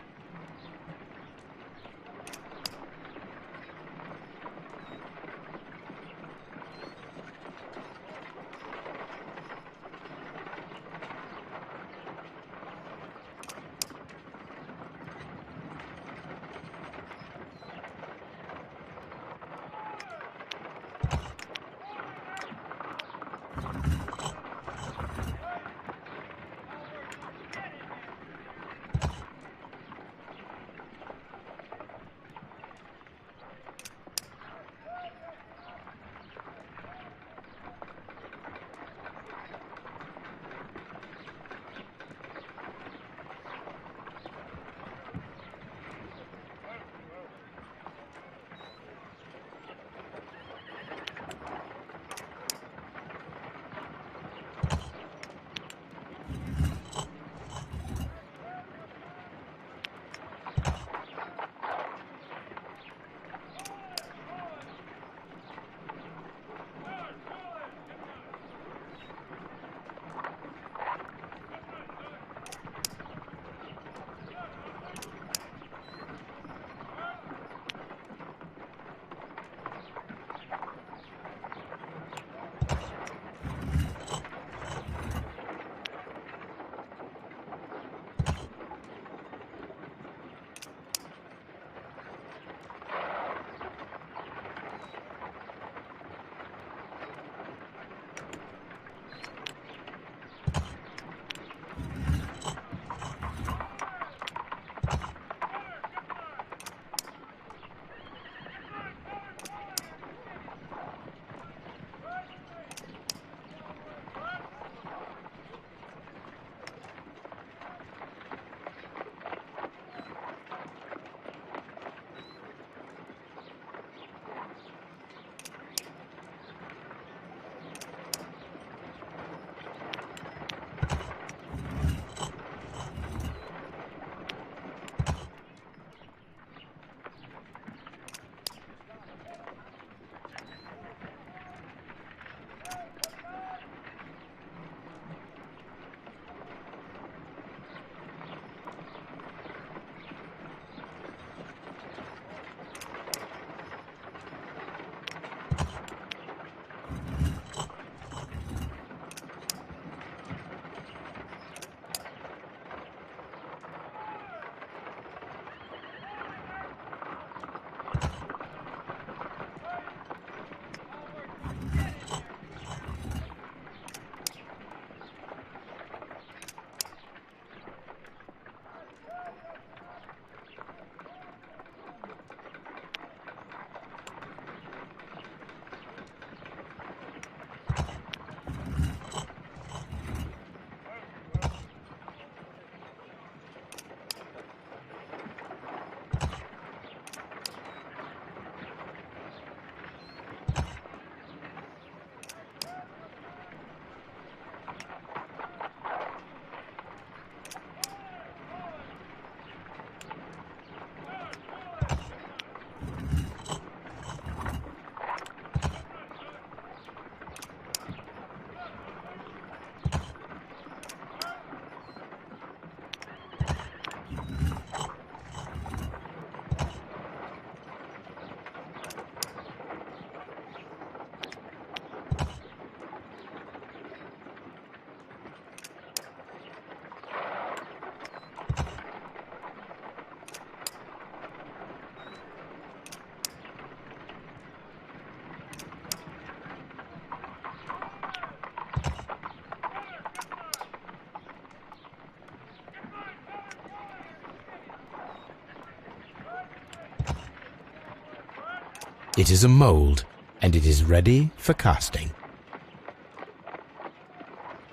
It is a mold, and it is ready for casting.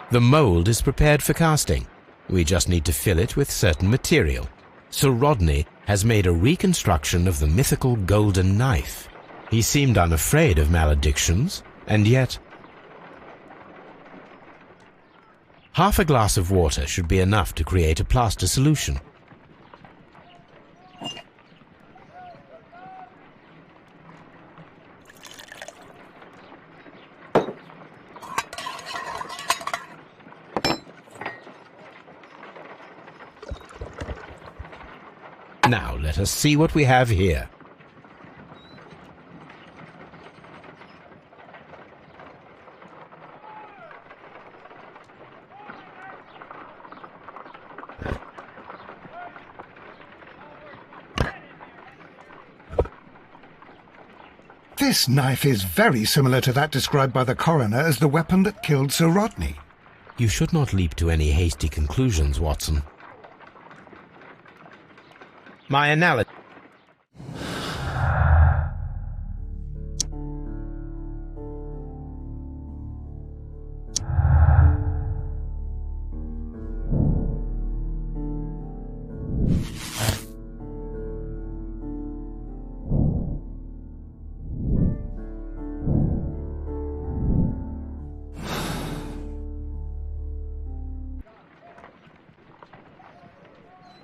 The mold is prepared for casting. We just need to fill it with certain material. Sir Rodney has made a reconstruction of the mythical golden knife. He seemed unafraid of maledictions, and yet... Half a glass of water should be enough to create a plaster solution. Now let us see what we have here. This knife is very similar to that described by the coroner as the weapon that killed Sir Rodney. You should not leap to any hasty conclusions, Watson. My analysis...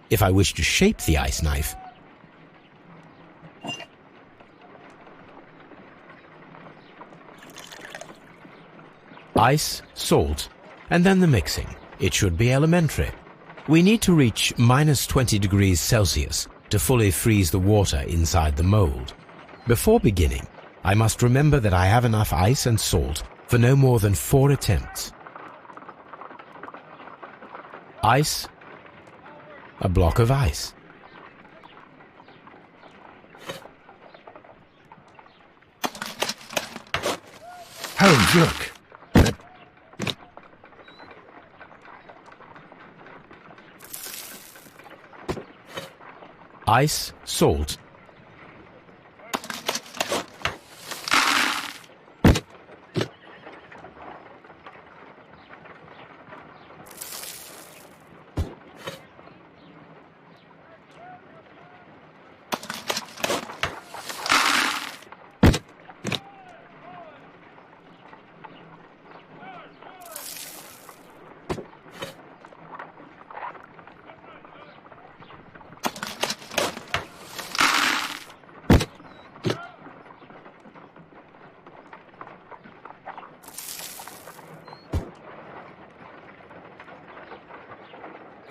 If I wish to shape the ice knife, ice, salt, and then the mixing. It should be elementary. We need to reach -20 degrees Celsius to fully freeze the water inside the mold. Before beginning, I must remember that I have enough ice and salt for no more than 4 attempts. Ice, a block of ice. Holmes, look. Ice, salt.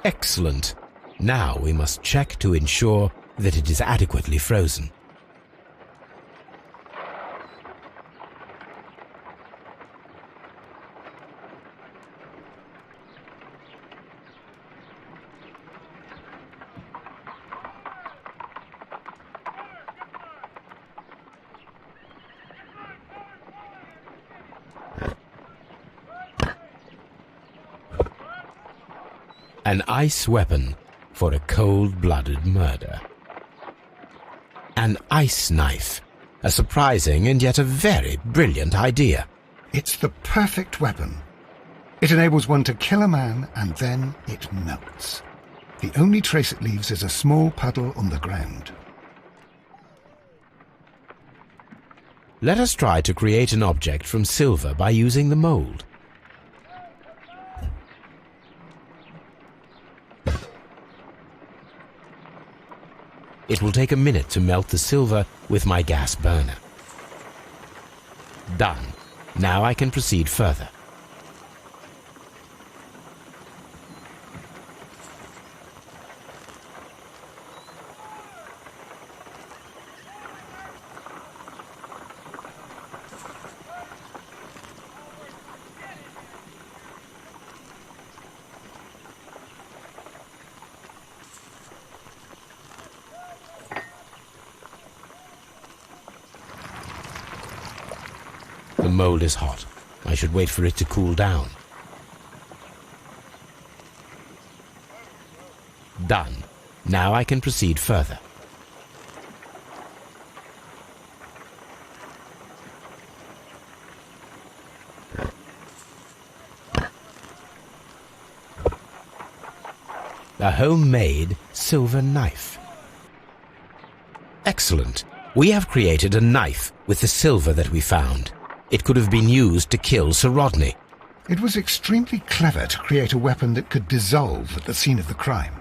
Excellent. Now we must check to ensure that it is adequately frozen. An ice weapon for a cold-blooded murder. An ice knife. A surprising and yet a very brilliant idea. It's the perfect weapon. It enables one to kill a man and then it melts. The only trace it leaves is a small puddle on the ground. Let us try to create an object from silver by using the mold. It will take a minute to melt the silver with my gas burner. Done. Now I can proceed further. The mold is hot. I should wait for it to cool down. Done. Now I can proceed further. A homemade silver knife. Excellent. We have created a knife with the silver that we found. It could have been used to kill Sir Rodney. It was extremely clever to create a weapon that could dissolve at the scene of the crime.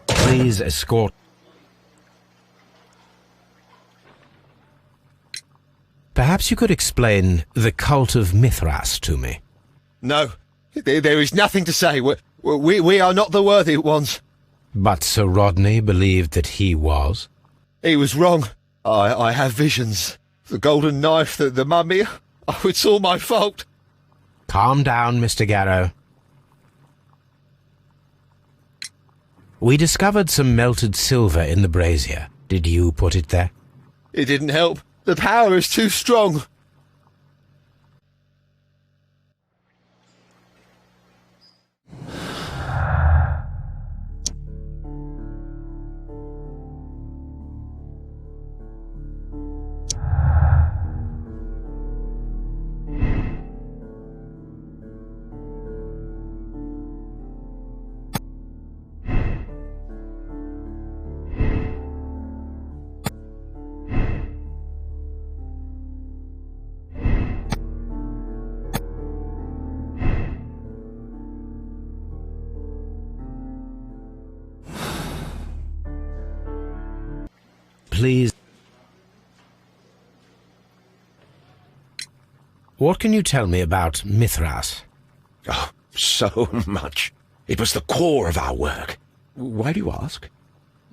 Please escort. Perhaps you could explain the cult of Mithras to me. No, there is nothing to say. We are not the worthy ones. But Sir Rodney believed that he was. He was wrong. I have visions. The golden knife, the mummy. Oh, it's all my fault. Calm down, Mr. Garrow. We discovered some melted silver in the brazier. Did you put it there? It didn't help. The power is too strong. Please. What can you tell me about Mithras? Oh, so much. It was the core of our work. Why do you ask?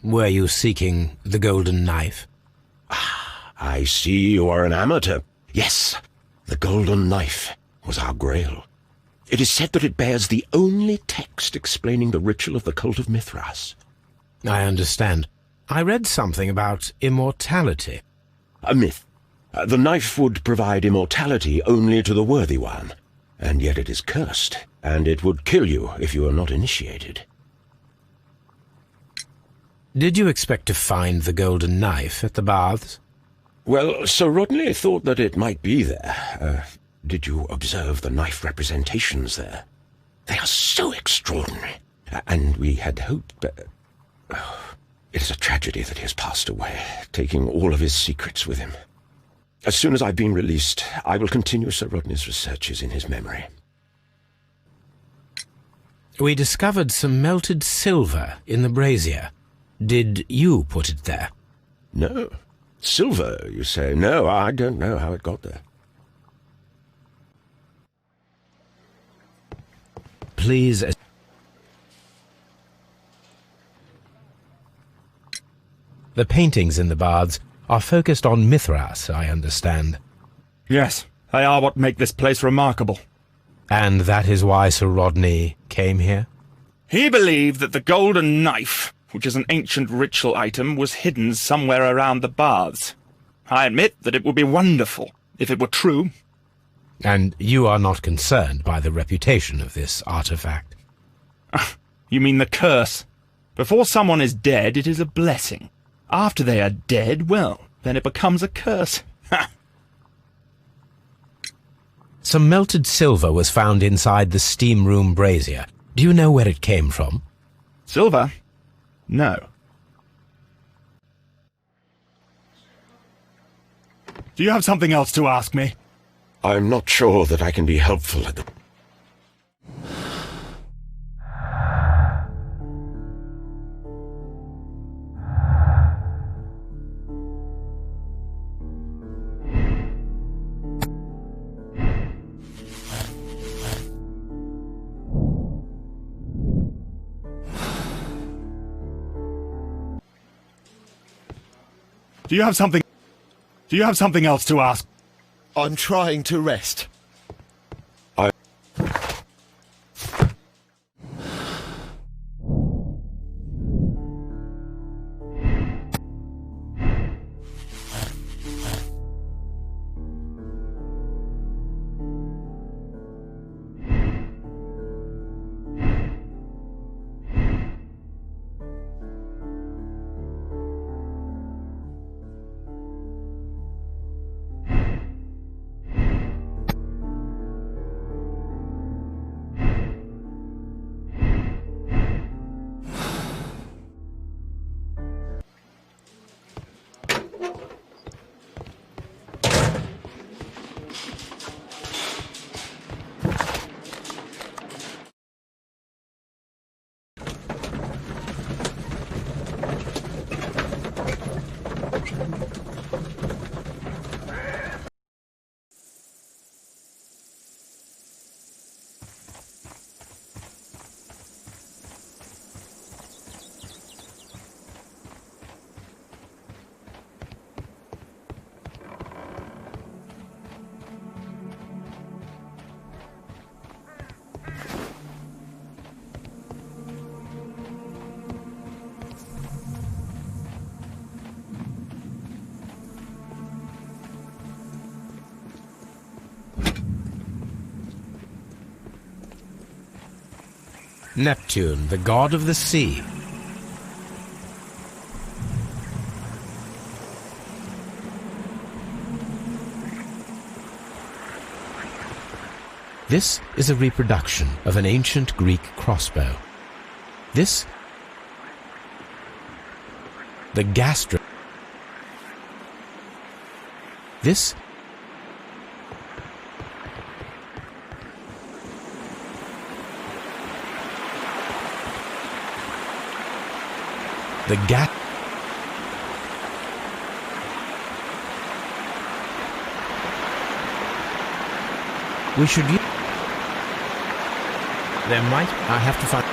Were you seeking the golden knife? I see you are an amateur. Yes, the golden knife was our grail. It is said that it bears the only text explaining the ritual of the cult of Mithras. I understand. I read something about immortality. A myth. The knife would provide immortality only to the worthy one, and yet it is cursed, and it would kill you if you are not initiated. Did you expect to find the golden knife at the baths? Well, Sir Rodney thought that it might be there. Did you observe the knife representations there? They are so extraordinary, and we had hoped... It is a tragedy that he has passed away, taking all of his secrets with him. As soon as I've been released, I will continue Sir Rodney's researches in his memory. We discovered some melted silver in the brazier. Did you put it there? No. Silver, you say? No, I don't know how it got there. Please... The paintings in the baths are focused on Mithras, I understand. Yes, They are what make this place remarkable. And that is why Sir Rodney came here? He believed that the golden knife, which is an ancient ritual item, was hidden somewhere around the baths. I admit that it would be wonderful if it were true. And you are not concerned by the reputation of this artifact? You mean the curse? Before someone is dead, it is a blessing. After they are dead, well, then it becomes a curse. Some melted silver was found inside the steam room brazier. Do you know where it came from? Silver? No. Do you have something else to ask me? I'm not sure that I can be helpful at the... Do you have something else to ask? I'm trying to rest. Neptune, the god of the sea. This is a reproduction of an ancient Greek crossbow. This, the gastra. This, the gat. We should use. There might. I have to find.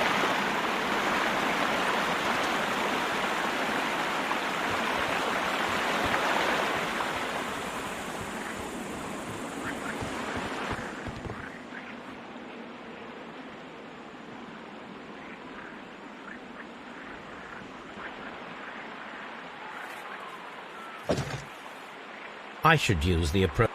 I should use the approach.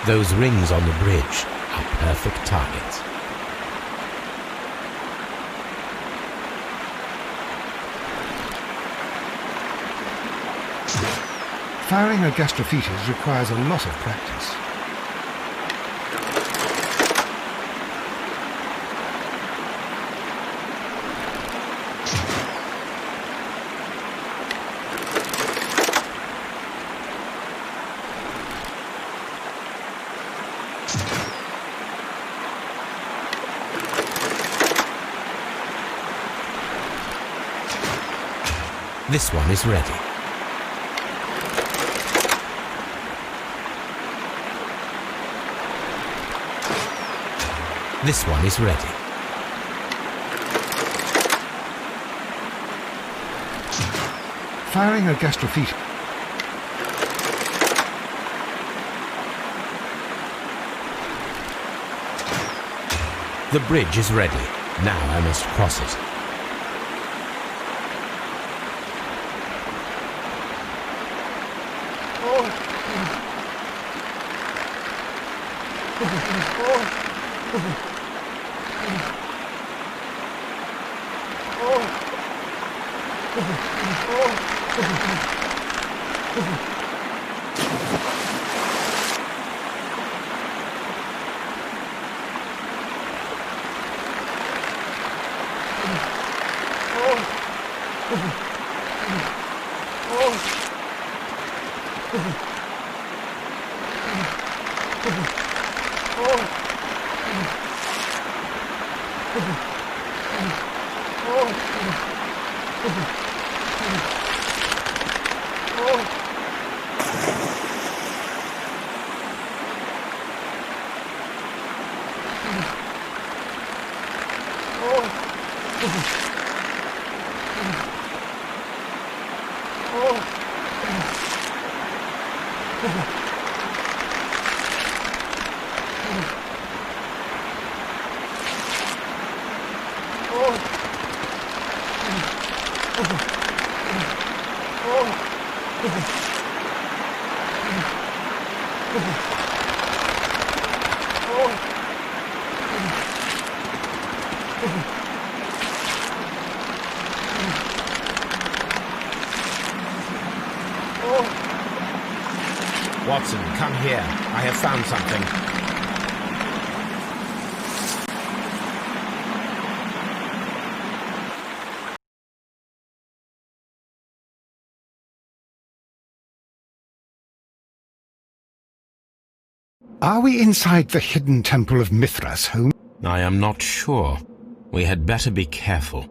Those rings on the bridge are perfect targets. Firing a gastrophetes requires a lot of practice. This one is ready. This one is ready. Firing a gastrophetus. The bridge is ready. Now I must cross it. Watson, come here. I have found something. Are we inside the hidden temple of Mithras, Holmes? I am not sure. We had better be careful.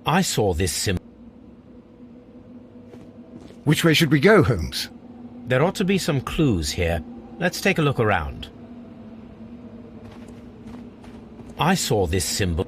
I saw this symbol. Which way should we go, Holmes? There ought to be some clues here. Let's take a look around. I saw this symbol.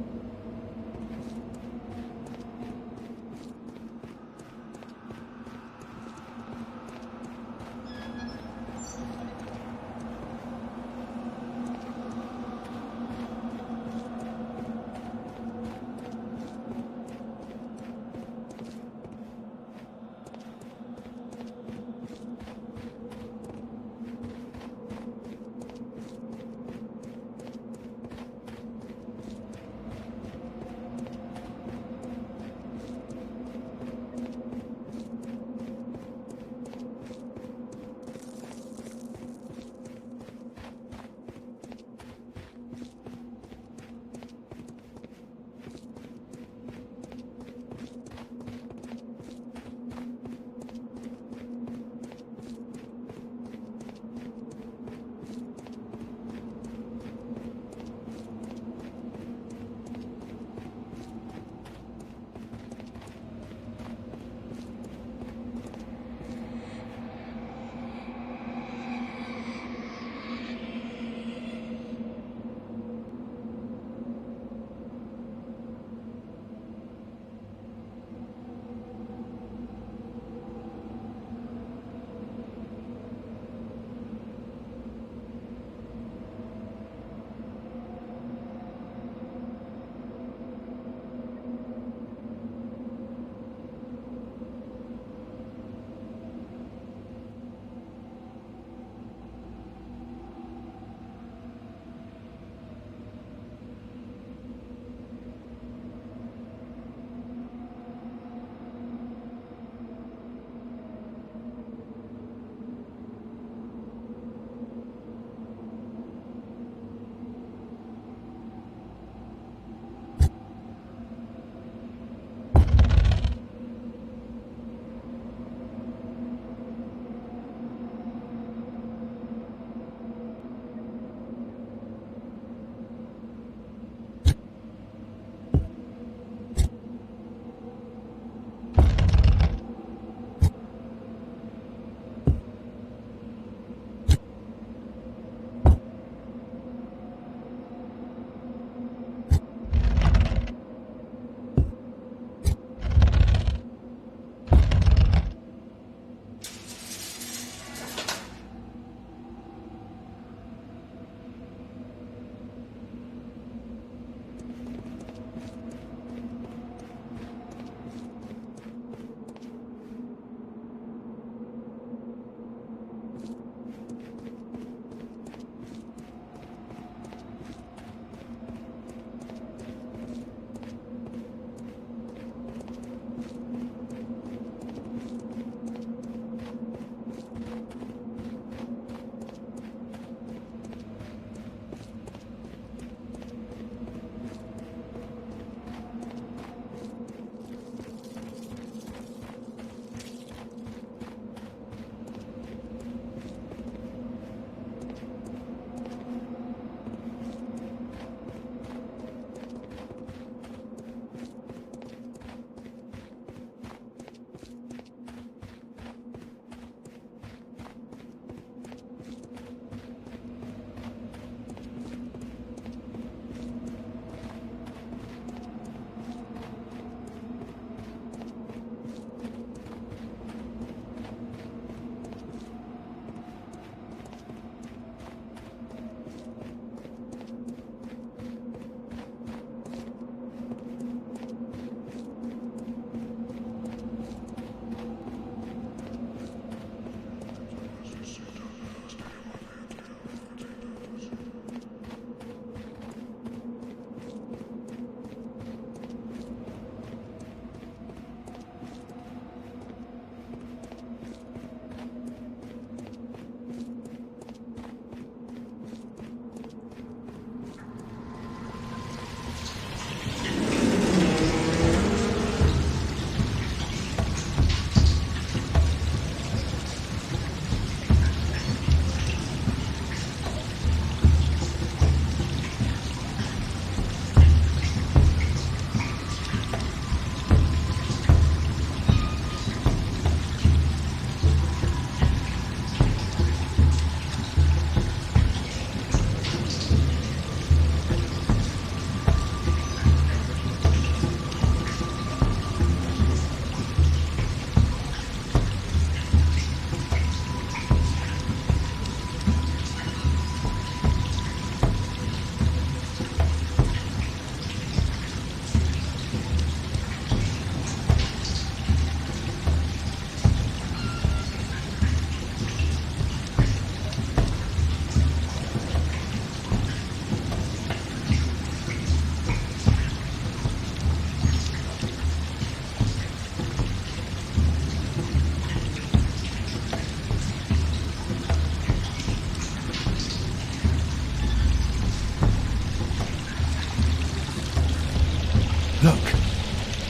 Look,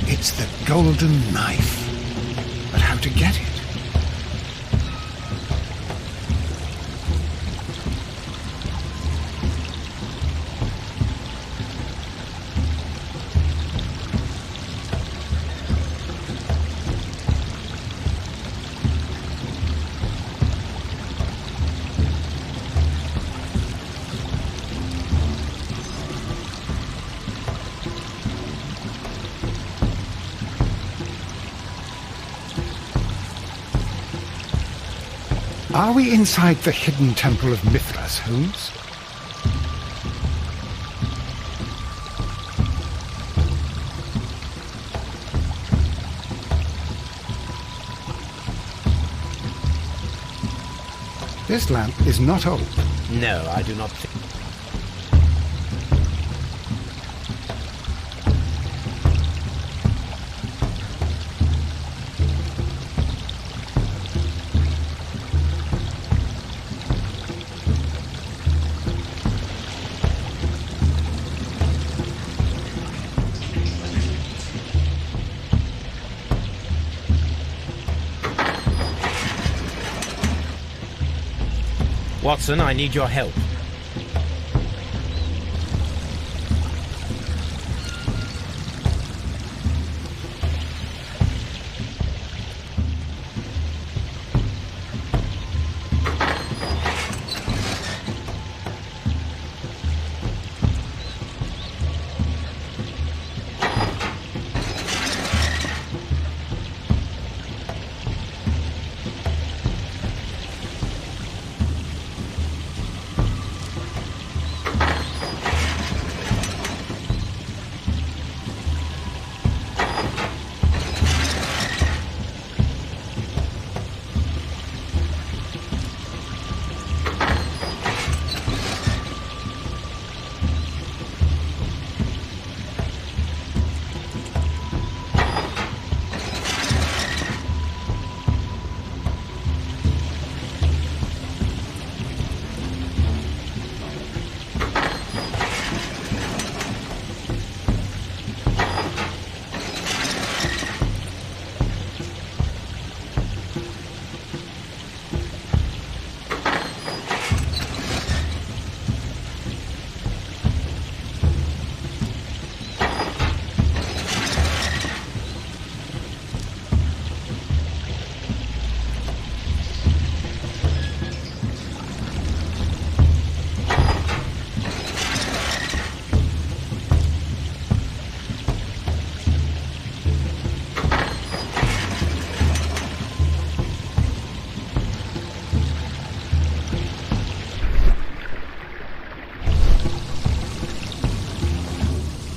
it's the golden knife. But how to get it? Are we inside the hidden temple of Mithras, Holmes? This lamp is not old. No, I do not think... Watson, I need your help.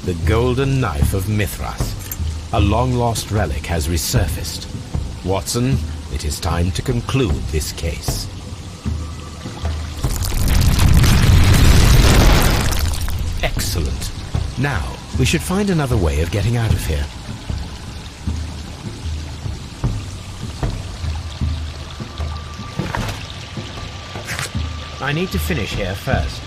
The golden knife of Mithras. A long-lost relic has resurfaced. Watson, it is time to conclude this case. Excellent. Now, we should find another way of getting out of here. I need to finish here first.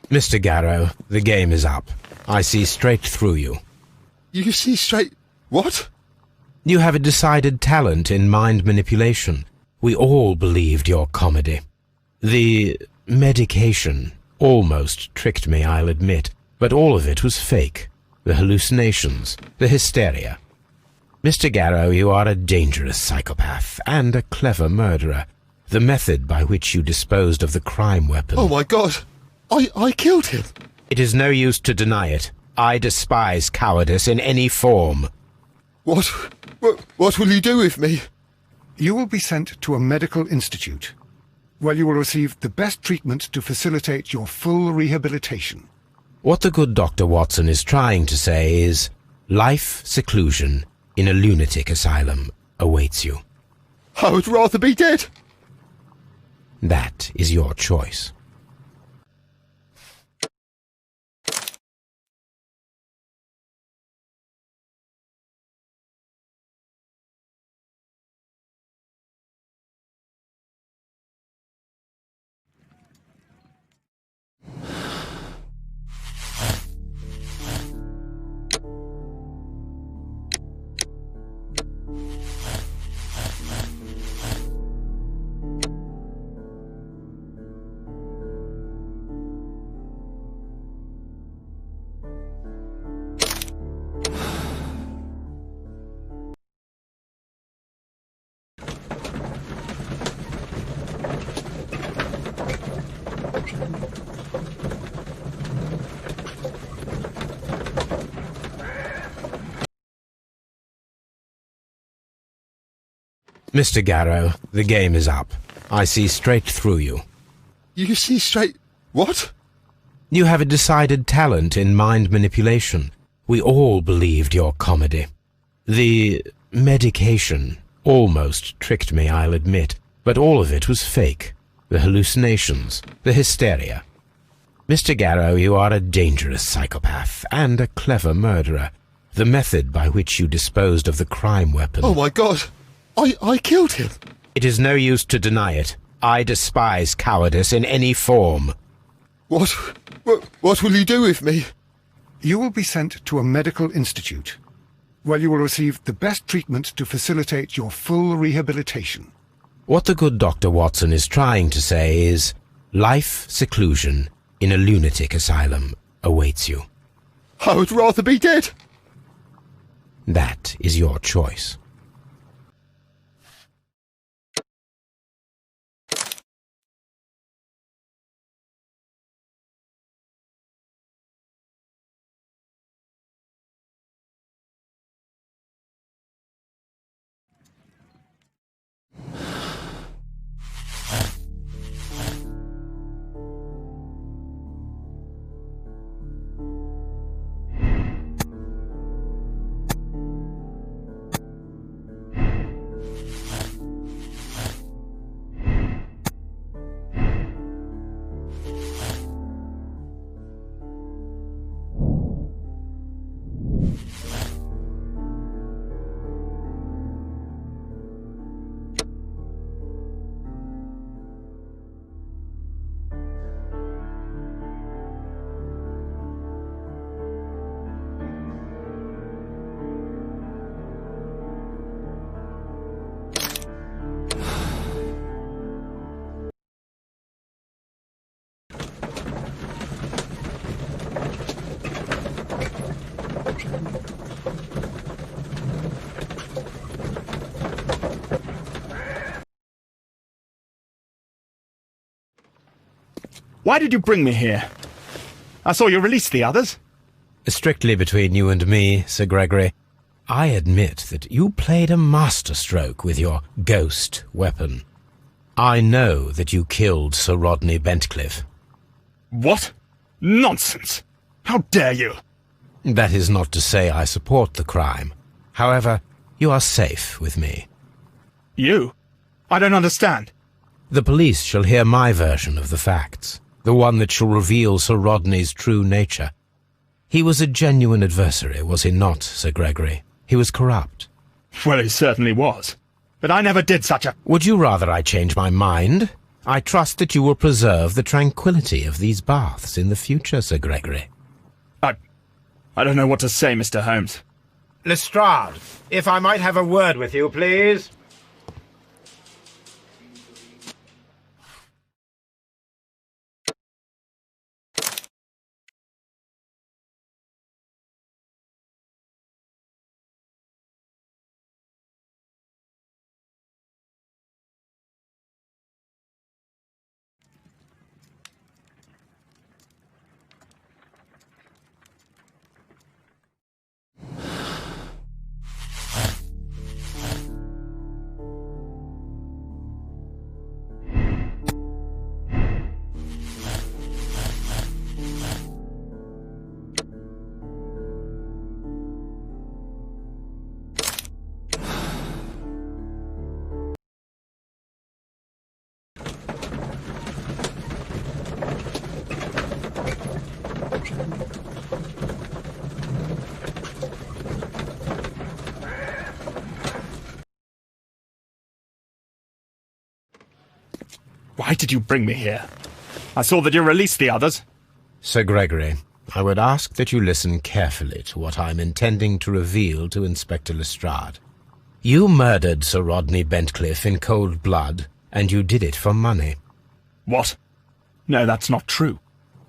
Mr. Garrow, the game is up. I see straight through you. You see straight... What? You have a decided talent in mind manipulation. We all believed your comedy. The medication almost tricked me, I'll admit, but all of it was fake. The hallucinations, the hysteria. Mr. Garrow, you are a dangerous psychopath and a clever murderer. The method by which you disposed of the crime weapon... Oh my God! I killed him! It is no use to deny it. I despise cowardice in any form. What will you do with me? You will be sent to a medical institute, where you will receive the best treatment to facilitate your full rehabilitation. What the good Dr. Watson is trying to say is, life seclusion in a lunatic asylum awaits you. I would rather be dead. That is your choice. Mr. Garrow, the game is up. I see straight through you. You see straight... What? You have a decided talent in mind manipulation. We all believed your comedy. The medication almost tricked me, I'll admit, but all of it was fake. The hallucinations, the hysteria. Mr. Garrow, you are a dangerous psychopath and a clever murderer. The method by which you disposed of the crime weapon... Oh my God! I killed him! It is no use to deny it. I despise cowardice in any form. What will you do with me? You will be sent to a medical institute, where you will receive the best treatment to facilitate your full rehabilitation. What the good Dr. Watson is trying to say is, life seclusion in a lunatic asylum awaits you. I would rather be dead. That is your choice. Why did you bring me here? I saw you release the others. Strictly between you and me, Sir Gregory, I admit that you played a masterstroke with your ghost weapon. I know that you killed Sir Rodney Bentcliffe. What? Nonsense! How dare you! That is not to say I support the crime. However, you are safe with me. You? I don't understand. The police shall hear my version of the facts, the one that shall reveal Sir Rodney's true nature. He was a genuine adversary, was he not, Sir Gregory? He was corrupt. Well, he certainly was. But I never did such a... Would you rather I change my mind? I trust that you will preserve the tranquility of these baths in the future, Sir Gregory. I don't know what to say, Mr. Holmes. Lestrade, if I might have a word with you, please. Why did you bring me here? I saw that you released the others. Sir Gregory, I would ask that you listen carefully to what I am intending to reveal to Inspector Lestrade. You murdered Sir Rodney Bentcliffe in cold blood, and you did it for money. What? No, that's not true.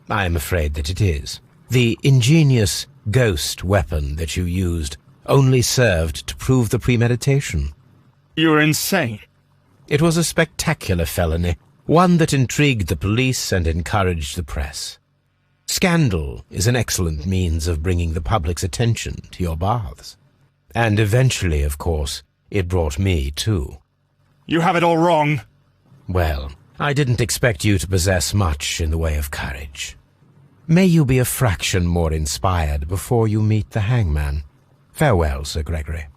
I am afraid that it is. The ingenious ghost weapon that you used only served to prove the premeditation. You're insane. It was a spectacular felony, one that intrigued the police and encouraged the press. Scandal is an excellent means of bringing the public's attention to your baths. And eventually, of course, it brought me too. You have it all wrong. Well, I didn't expect you to possess much in the way of courage. May you be a fraction more inspired before you meet the hangman. Farewell, Sir Gregory.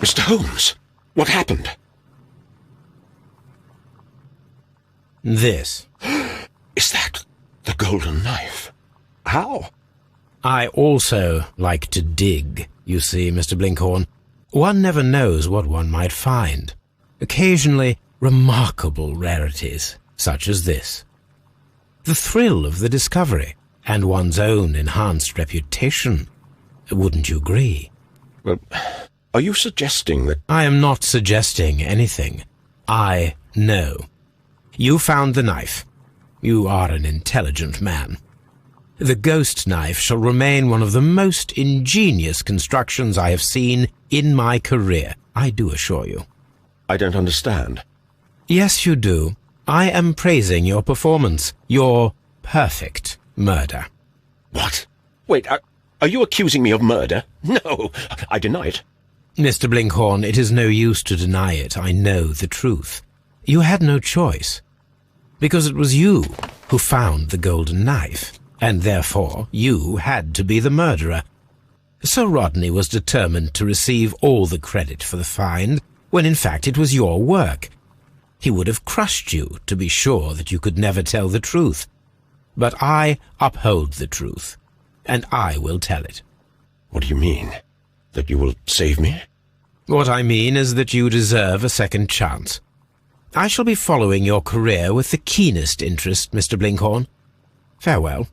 Mr. Holmes, what happened? This. Is that the golden knife? How? I also like to dig, you see, Mr. Blinkhorn. One never knows what one might find. Occasionally, remarkable rarities, such as this. The thrill of the discovery, and one's own enhanced reputation. Wouldn't you agree? Well, are you suggesting that... I am not suggesting anything. I know. You found the knife. You are an intelligent man. The ghost knife shall remain one of the most ingenious constructions I have seen in my career, I do assure you. I don't understand. Yes, you do. I am praising your performance, your perfect murder. What? Wait, are you accusing me of murder? No, I deny it. Mr. Blinkhorn, it is no use to deny it. I know the truth. You had no choice. Because it was you who found the golden knife, and therefore you had to be the murderer. Sir Rodney was determined to receive all the credit for the find, when in fact it was your work. He would have crushed you to be sure that you could never tell the truth. But I uphold the truth, and I will tell it. What do you mean? That you will save me? What I mean is that you deserve a second chance. I shall be following your career with the keenest interest, Mr. Blinkhorn. Farewell.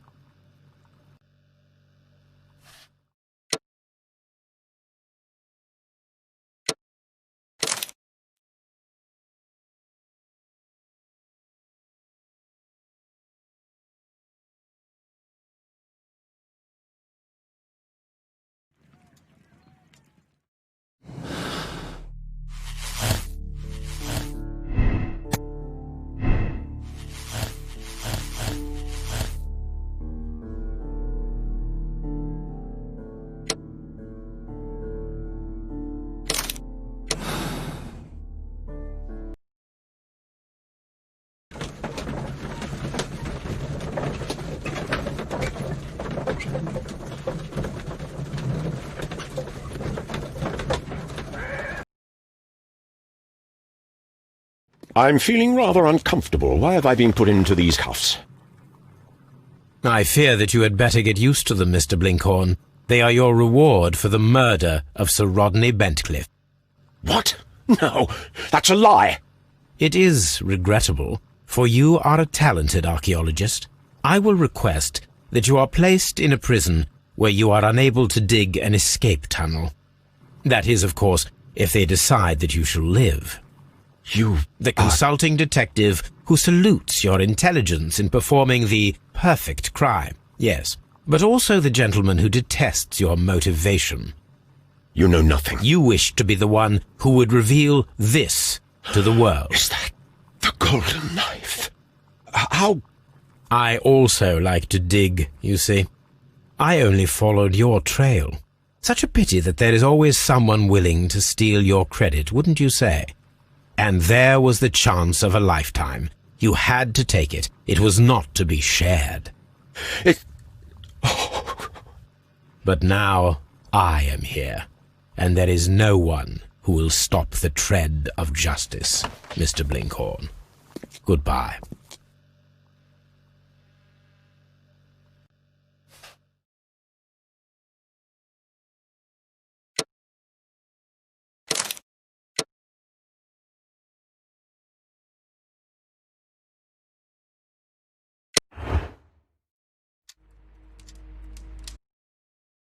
I'm feeling rather uncomfortable. Why have I been put into these cuffs? I fear that you had better get used to them, Mr. Blinkhorn. They are your reward for the murder of Sir Rodney Bentcliffe. What? No, that's a lie. It is regrettable, for you are a talented archaeologist. I will request that you are placed in a prison where you are unable to dig an escape tunnel. That is, of course, if they decide that you shall live. The consulting detective who salutes your intelligence in performing the perfect crime, yes, but also the gentleman who detests your motivation. You know nothing. You wish to be the one who would reveal this to the world. Is that the golden knife? How? I also like to dig, you see. I only followed your trail. Such a pity that there is always someone willing to steal your credit, wouldn't you say? And there was the chance of a lifetime. You had to take it. It was not to be shared. But now I am here, and there is no one who will stop the tread of justice, Mr. Blinkhorn. Goodbye.